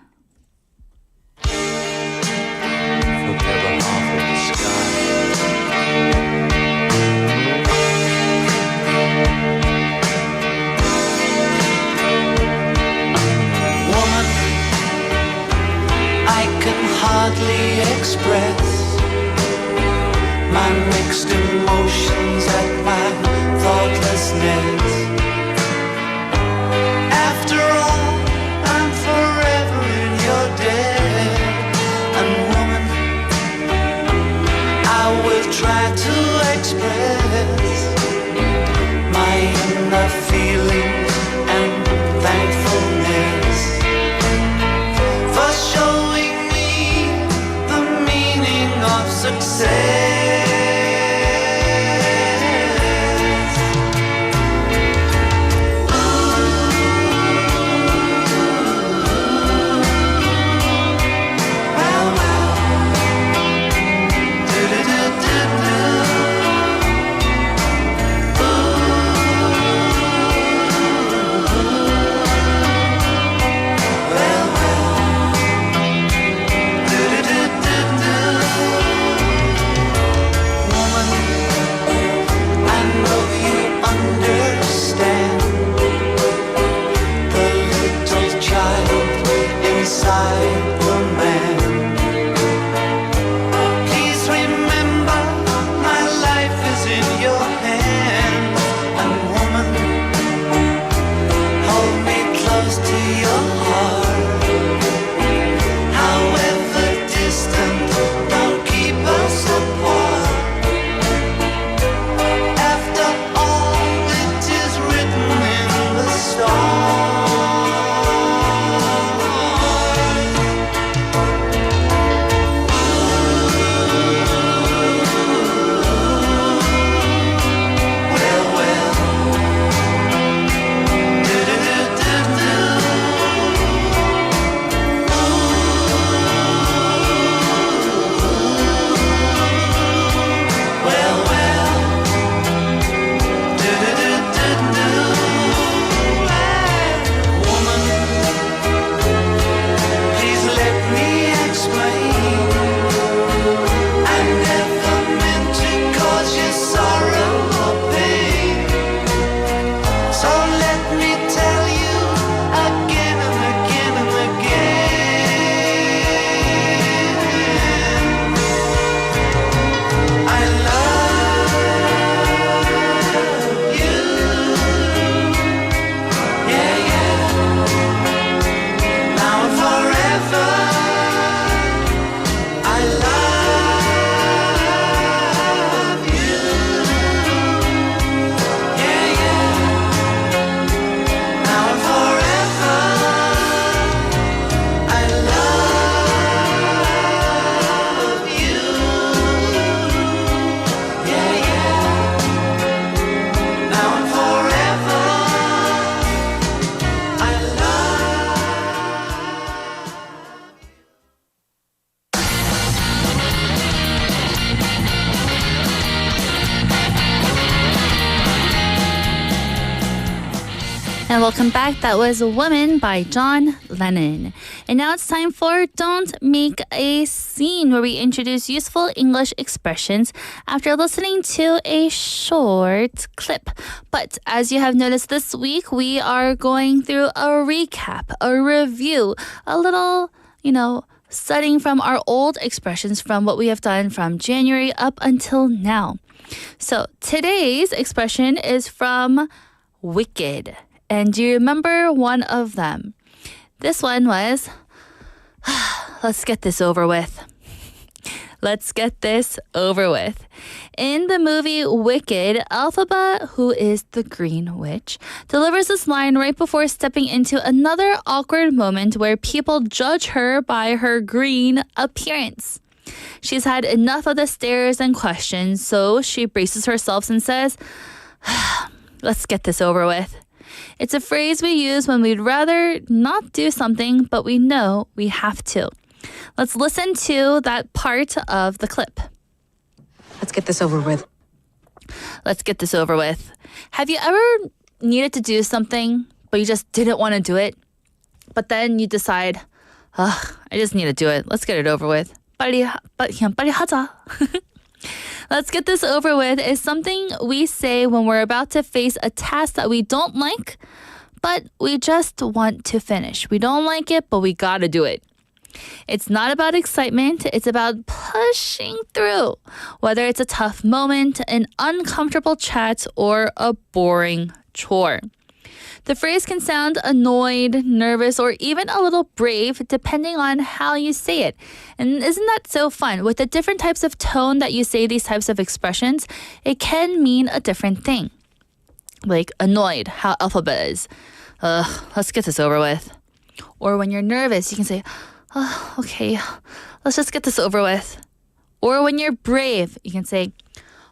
my mixed emotions at my thoughtlessness. After all, I'm forever in your debt. And woman, I will try to express my inner feelings and thankfulness for showing me the meaning of success. And welcome back. That was Woman by John Lennon. And now it's time for Don't Make a Scene, where we introduce useful English expressions after listening to a short clip. But as you have noticed this week, we are going through a recap, a review, a little, studying from our old expressions from what we have done from January up until now. So today's expression is from Wicked. And do you remember one of them? This one was, let's get this over with. Let's get this over with. In the movie Wicked, Elphaba, who is the Green Witch, delivers this line right before stepping into another awkward moment where people judge her by her green appearance. She's had enough of the stares and questions, so she braces herself and says, let's get this over with. It's a phrase we use when we'd rather not do something, but we know we have to. Let's listen to that part of the clip. Let's get this over with. Let's get this over with. Have you ever needed to do something, but you just didn't want to do it? But then you decide, I just need to do it. Let's get it over with. 그냥 빨리 하자. Let's get this over with is something we say when we're about to face a task that we don't like, but we just want to finish. We don't like it, but we gotta do it. It's not about excitement, it's about pushing through. Whether it's a tough moment, an uncomfortable chat, or a boring chore. The phrase can sound annoyed, nervous, or even a little brave depending on how you say it. And isn't that so fun? With the different types of tone that you say these types of expressions, it can mean a different thing. Like annoyed, how alphabet is. Let's get this over with. Or when you're nervous, you can say, okay, let's just get this over with. Or when you're brave, you can say,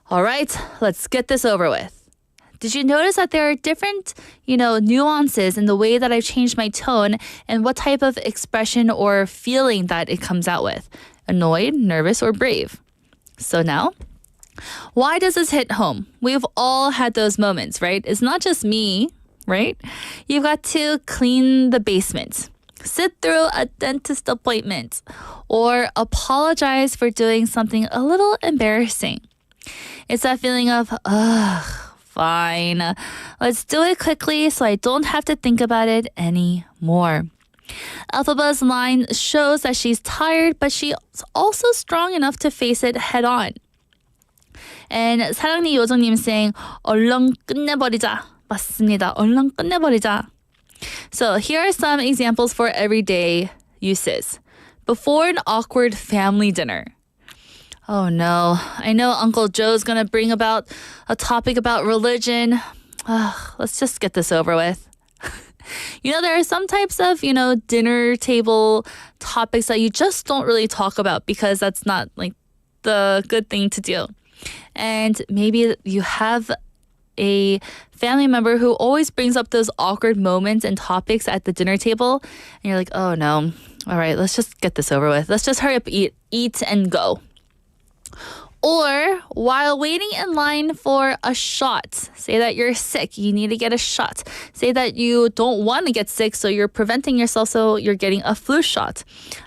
all right, let's get this over with. Did you notice that there are different, nuances in the way that I've changed my tone and what type of expression or feeling that it comes out with? Annoyed, nervous, or brave. So now, why does this hit home? We've all had those moments, right? It's not just me, right? You've got to clean the basement, sit through a dentist appointment, or apologize for doing something a little embarrassing. It's that feeling of, fine. Let's do it quickly so I don't have to think about it anymore. Elphaba's line shows that she's tired, but she's also strong enough to face it head on. And 사랑니 요정님 saying, 얼른 끝내버리자. 맞습니다. 얼른 끝내버리자. So here are some examples for everyday uses. Before an awkward family dinner. Oh no, I know Uncle Joe's gonna bring about a topic about religion. Let's just get this over with. There are some types of, dinner table topics that you just don't really talk about because that's not like the good thing to do. And maybe you have a family member who always brings up those awkward moments and topics at the dinner table. And you're like, oh no, all right, let's just get this over with. Let's just hurry up, eat and go. Or while waiting in line for a shot, say that you're sick, you need to get a shot. Say that you don't want to get sick, so you're preventing yourself, so you're getting a flu shot.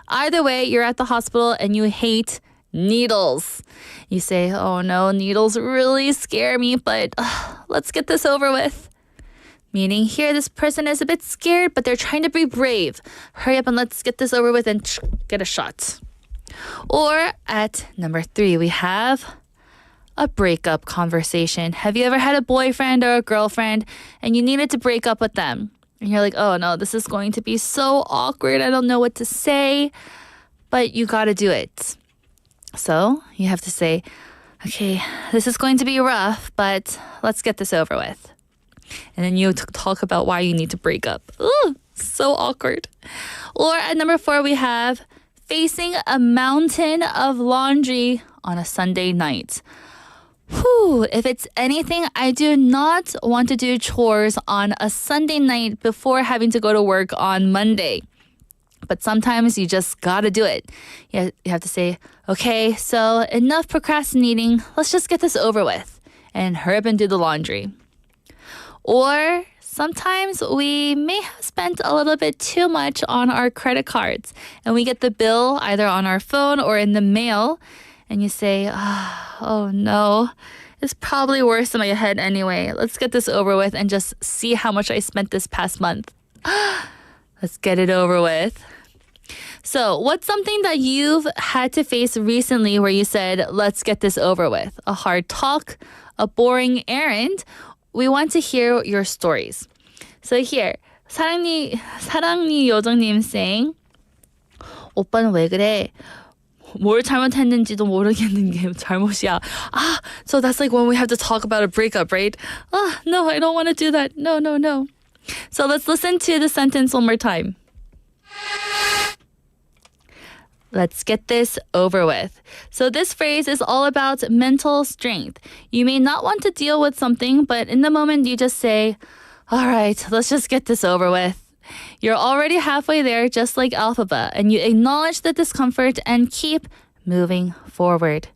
Either way, you're at the hospital and you hate needles. You say, oh no, needles really scare me, but let's get this over with. Meaning here, this person is a bit scared, but they're trying to be brave. Hurry up and let's get this over with and get a shot. Or at number 3, we have a breakup conversation. Have you ever had a boyfriend or a girlfriend and you needed to break up with them? And you're like, oh no, this is going to be so awkward. I don't know what to say, but you got to do it. So you have to say, okay, this is going to be rough, but let's get this over with. And then you talk about why you need to break up. Ooh, so awkward. Or at number 4, we have facing a mountain of laundry on a Sunday night. Whew, if it's anything, I do not want to do chores on a Sunday night before having to go to work on Monday. But sometimes you just gotta do it. You have to say, okay, so enough procrastinating. Let's just get this over with and hurry up and do the laundry. Or sometimes we may have spent a little bit too much on our credit cards and we get the bill either on our phone or in the mail and you say, oh no, it's probably worse in my head anyway. Let's get this over with and just see how much I spent this past month. Let's get it over with. So what's something that you've had to face recently where you said, let's get this over with? A hard talk, a boring errand? We want to hear your stories. So here, 사랑니 요정님 saying, 오빠는 왜 그래? 뭘 잘못했는지도 모르겠는 게 잘못이야. So that's like when we have to talk about a breakup, right? No, I don't want to do that. No. So let's listen to the sentence one more time. Let's get this over with. So this phrase is all about mental strength. You may not want to deal with something, but in the moment you just say, all right, let's just get this over with. You're already halfway there, just like Alphaba, and you acknowledge the discomfort and keep moving forward.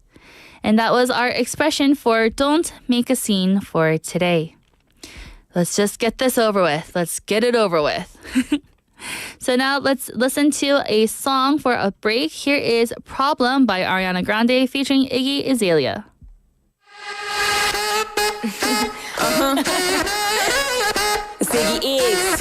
And that was our expression for don't make a scene for today. Let's just get this over with. Let's get it over with. So now let's listen to a song for a break. Here is Problem by Ariana Grande featuring Iggy Azalea. It's Iggy Iggs.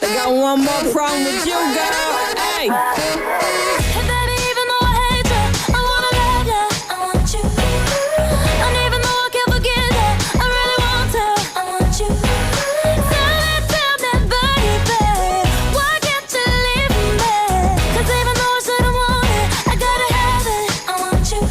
I got one more problem with you, girl. Hey. Hey. Hey baby, even though I hate you, I wanna love you. I want you. And even though I can't forget you, I really want to. I want you. Tell me, baby, why can't you leave me? 'Cause even though I shouldn't want it, I gotta have it. I want you.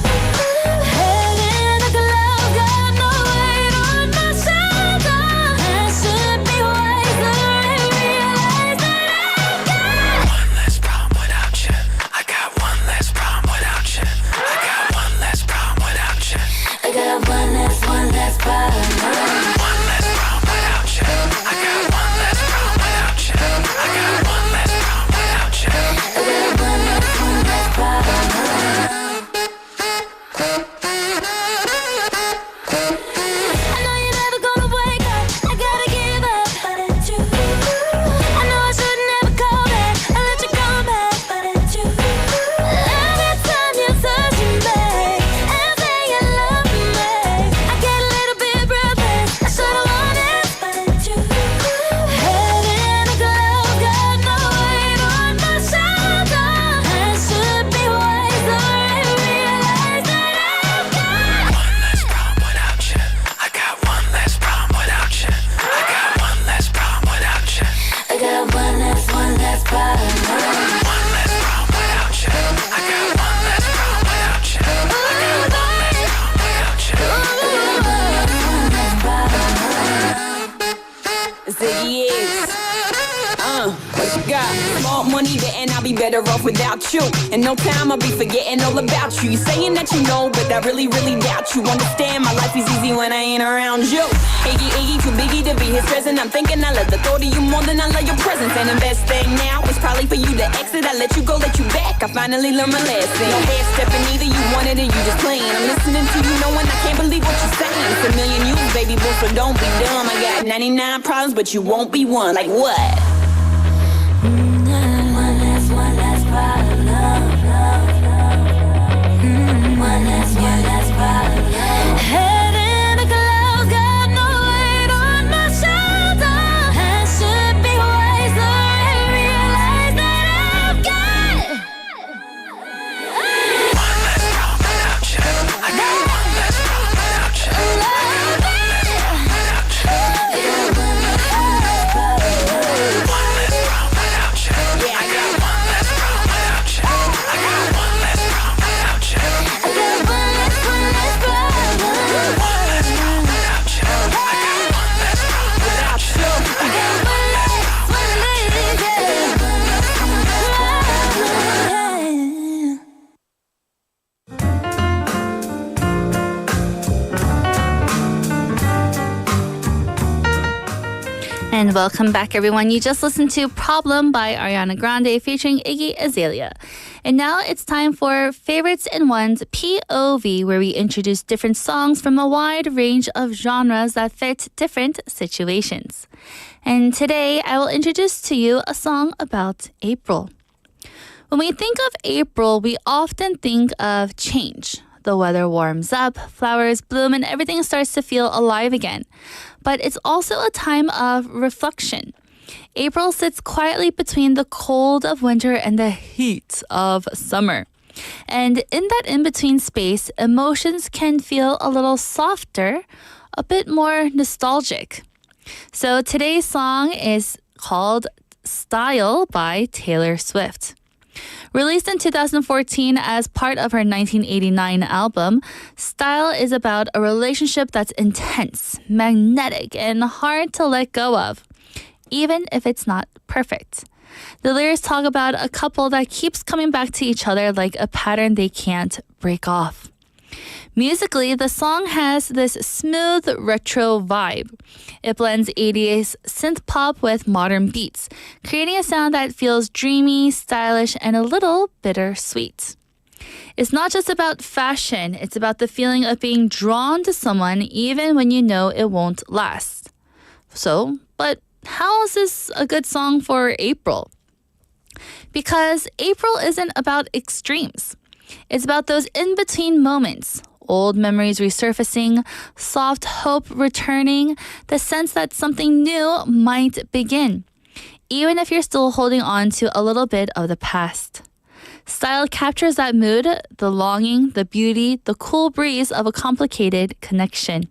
Head in a glove, got no weight on my shoulder. I should be wiser and realize that I've got One less problem without you. I got one less problem without you. I got one less problem without you. I got one less problem. One less problem without you. I got one less problem without you. I got one less problem without you. I got one less problem. I know you're never gonna wake up. I gotta give up, but it's you. I know I should never call back. I let you come back, but it's you. Every time you touch me and say you love me, I get a little bit breathless. I should've wanted, but it's you. Head in a glove, got no weight on my shoulder. I should be wiser and realize that I've got One less problem without you. I got one less problem without you. I got one less problem without you. I got one less problem. One less problem without you. I got one less problem without you. I got one less problem without you. Ziggy is. What you got? More money there and I'll be better off without you. In no time I'll be forgetting all about you. You saying that you know, but I really, really doubt you. Understand my life is easy when I ain't around you. Iggy, too biggie to be his present. I'm thinking I love the thought of you more than I love your presence. And the best thing now is probably for you to exit. I let you go, let you back. I finally learned my lesson. No hair stepping either, you wanted it, you just playing. I'm listening to you knowing I can't believe what you're saying. It's a million you, baby boy, so don't be dumb. I got 99 problems, but you won't be one. Like what? One less problem. One less problem. Head in a glove, got no weight on my shoulder. I should be wiser and realize that I've got One less problem without you. I got one less problem without you. One less problem without you. Yeah, I got One less problem without you. I got one less problem without you. I got one less problem. One less problem without you. I got one less problem without you. I got one And welcome back, everyone. You just listened to Problem by Ariana Grande featuring Iggy Azalea. And now it's time for Favorites in One's POV, where we introduce different songs from a wide range of genres that fit different situations. And today, I will introduce to you a song about April. When we think of April, we often think of change. The weather warms up, flowers bloom, and everything starts to feel alive again. But it's also a time of reflection. April sits quietly between the cold of winter and the heat of summer. And in that in-between space, emotions can feel a little softer, a bit more nostalgic. So today's song is called Style by Taylor Swift. Released in 2014 as part of her 1989 album, Style is about a relationship that's intense, magnetic, and hard to let go of, even if it's not perfect. The lyrics talk about a couple that keeps coming back to each other like a pattern they can't break off. Musically, the song has this smooth retro vibe. It blends 80s synth pop with modern beats, creating a sound that feels dreamy, stylish, and a little bittersweet. It's not just about fashion, it's about the feeling of being drawn to someone even when you know it won't last. But how is this a good song for April? Because April isn't about extremes. It's about those in-between moments. Old memories resurfacing, soft hope returning, the sense that something new might begin. even if you're still holding on to a little bit of the past. Style captures that mood, the longing, the beauty, the cool breeze of a complicated connection.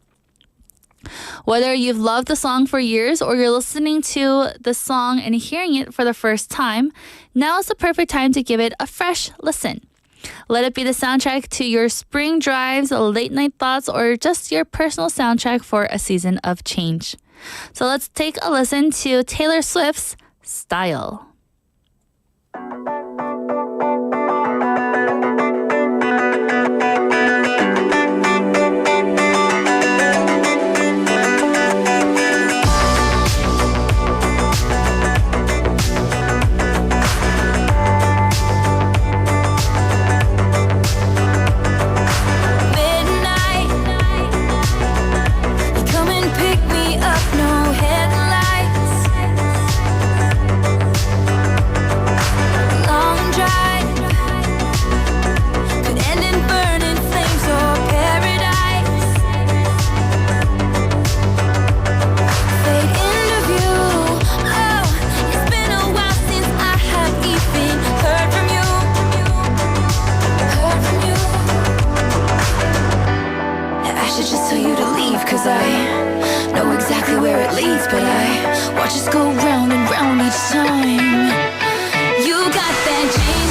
Whether you've loved the song for years or you're listening to the song and hearing it for the first time, now is the perfect time to give it a fresh listen. Let it be the soundtrack to your spring drives, late night thoughts, or just your personal soundtrack for a season of change. So let's take a listen to Taylor Swift's Style. Cause I know exactly where it leads, but I watch us go round and round each time. You got that dream,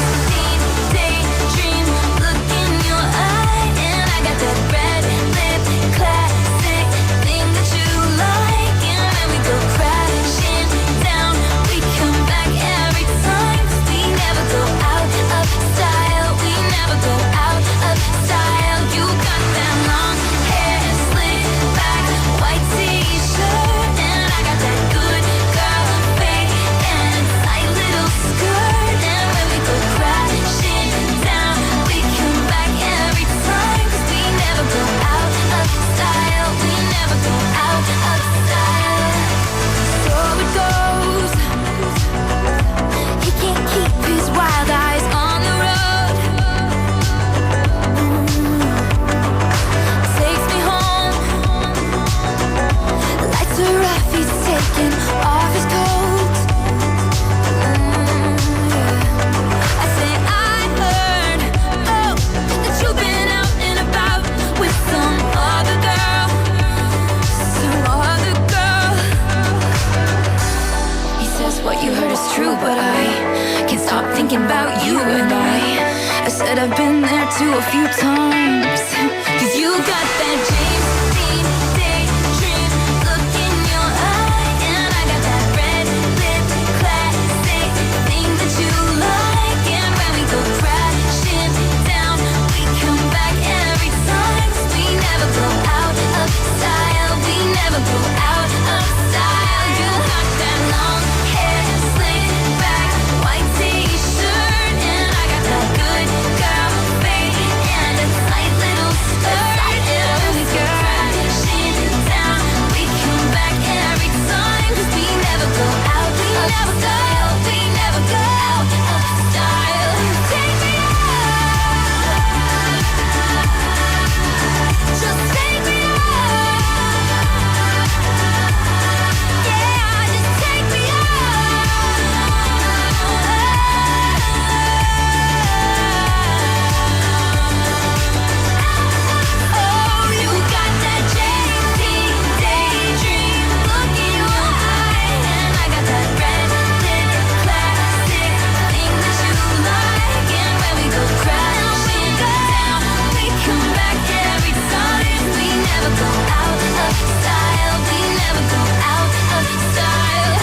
daydream look in your eye, and I got that red lip classic thing that you like. And when we go crashing down, we come back every time. 'Cause we never go out of style, we never go out of style. You got that long hair slick back, white t-shirt, and I got that good girl fade and a tight little skirt. And when we go crashing down, we come back every time. 'Cause we never go out of style, we never go out of style. So it goes, he can't keep his wild eyes on the road. Takes me home, lights are off, he's taking off his coat. I say I heard, oh, that you've been out and about with some other girl, some other girl. He says what you heard is true, but I can't stop thinking about you. And I said I've been there too a few times. 'Cause you got that James Dean daydream look in your eye, and I got that red lip classic thing that you like. And when we go crashing down, we come back every time. 'Cause we never go out of style, we never go out of style. You got that long hair slick back, white t-shirt, and I got that good girl fade and a tight little skirt. And when we go crashing down, we come back every time. 'Cause we never go out of style, we never go out of style. Take me out, just take me out. Yeah, just take me out. Oh, you got that J.D. daydream look in your eye, and I got that red lip classic thing that you like. And when we go crashing down, we come back every time. We never go out of style, we never go out of style.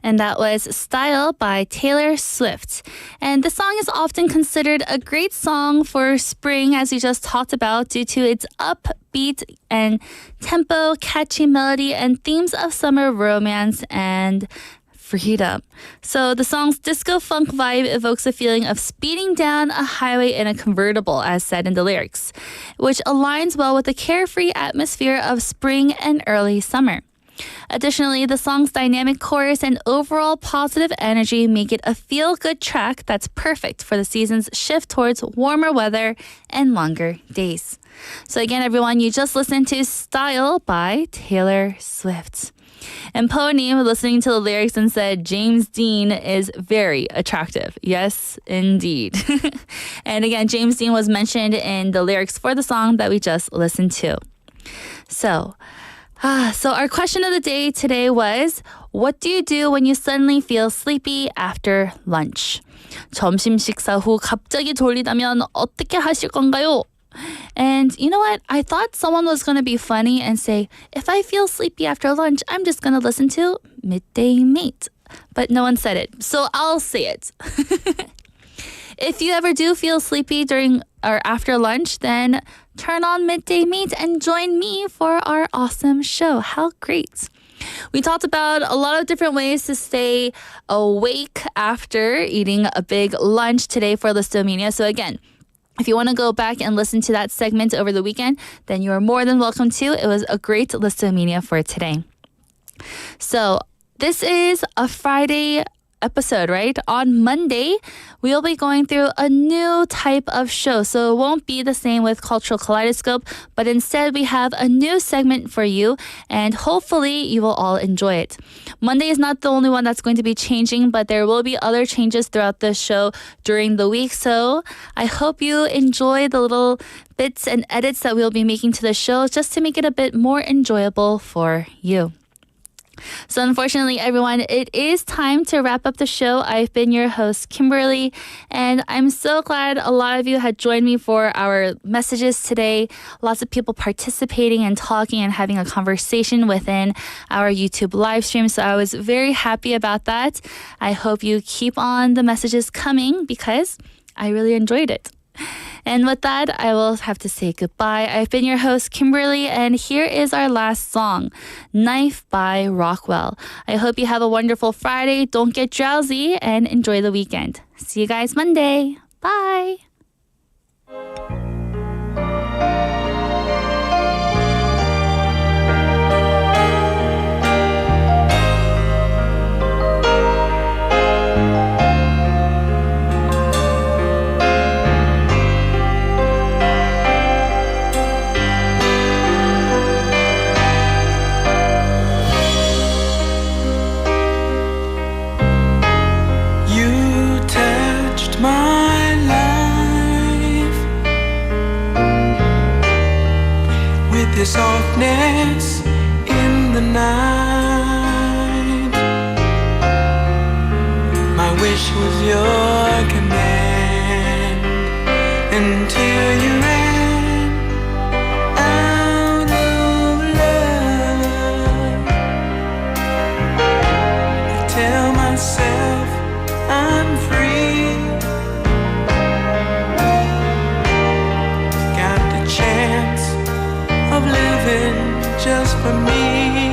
And that was Style by Taylor Swift. And the song is often considered a great song for spring, as we just talked about, due to its upbeat and tempo, catchy melody, and themes of summer romance and freedom. So the song's disco funk vibe evokes a feeling of speeding down a highway in a convertible, as said in the lyrics, which aligns well with the carefree atmosphere of spring and early summer. Additionally, the song's dynamic chorus and overall positive energy make it a feel-good track that's perfect for the season's shift towards warmer weather and longer days. So again, everyone, you just listened to Style by Taylor Swift. And Ponim listening to the lyrics and said, James Dean is very attractive. Yes, indeed. And again, James Dean was mentioned in the lyrics for the song that we just listened to. So our question of the day today was, what do you do when you suddenly feel sleepy after lunch? 점심 식사 후 갑자기 졸리다면 어떻게 하실 건가요? And you know what? I thought someone was going to be funny and say, if I feel sleepy after lunch, I'm just going to listen to Midday Mate. But no one said it, so I'll say it. If you ever do feel sleepy during or after lunch, then turn on Midday Mate and join me for our awesome show. How great! We talked about a lot of different ways to stay awake after eating a big lunch today for Listomania. So again, if you want to go back and listen to that segment over the weekend, then you are more than welcome to. It was a great Listomania for today. So this is a Friday episode, right? On Monday, we'll be going through a new type of show. So it won't be the same with Cultural Kaleidoscope, but instead we have a new segment for you, and hopefully you will all enjoy it. Monday is not the only one that's going to be changing, but there will be other changes throughout the show during the week. So I hope you enjoy the little bits and edits that we'll be making to the show just to make it a bit more enjoyable for you. So unfortunately, everyone, it is time to wrap up the show. I've been your host, Kimberly, and I'm so glad a lot of you had joined me for our messages today. Lots of people participating and talking and having a conversation within our YouTube live stream. So I was very happy about that. I hope you keep on the messages coming because I really enjoyed it. And with that, I will have to say goodbye. I've been your host, Kimberly, and here is our last song, Knife by Rockwell. I hope you have a wonderful Friday. Don't get drowsy and enjoy the weekend. See you guys Monday. Bye. Your softness in the night. My wish was your command until you ran out of love. I tell myself I'm free. Got the chance of living just for me.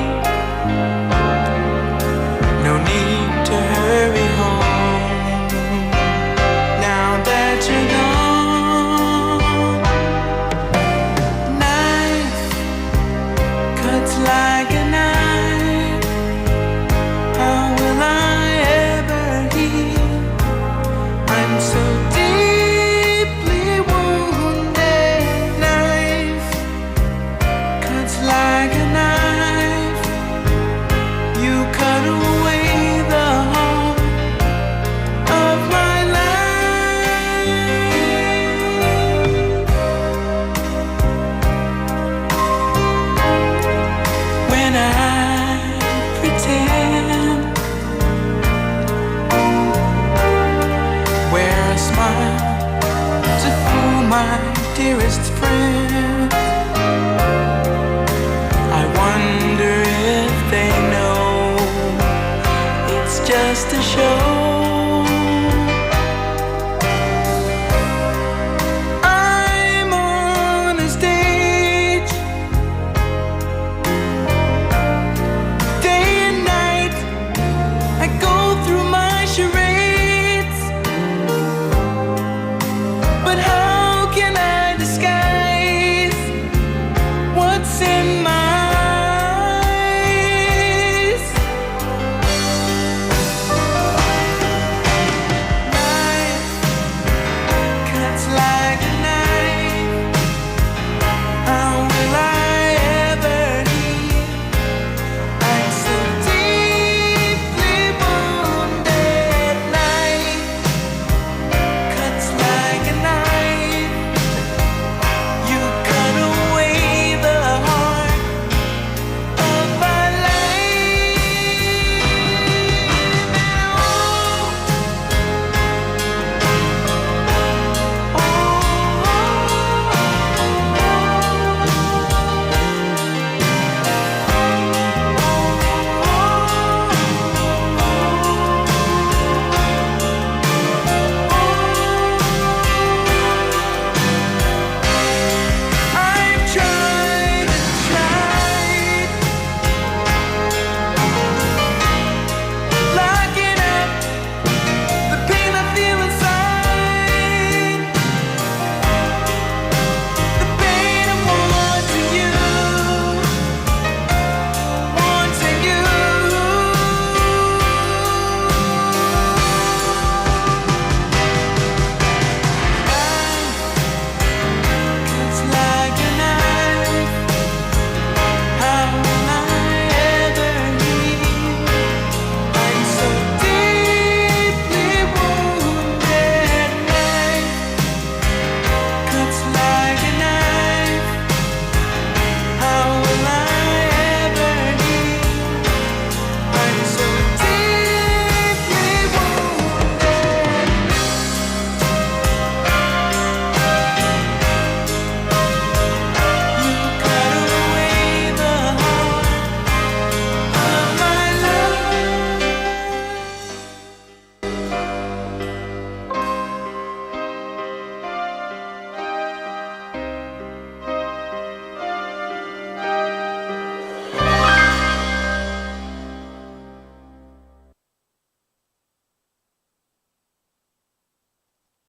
No need to hurry home now that you're gone. Knife cuts like a knife. How will I ever heal? I'm so deeply wounded. Knife like a knife, you cut away the heart of my life. When I pretend, wear a smile to fool my dearest friend. I wonder if they know it's just a show.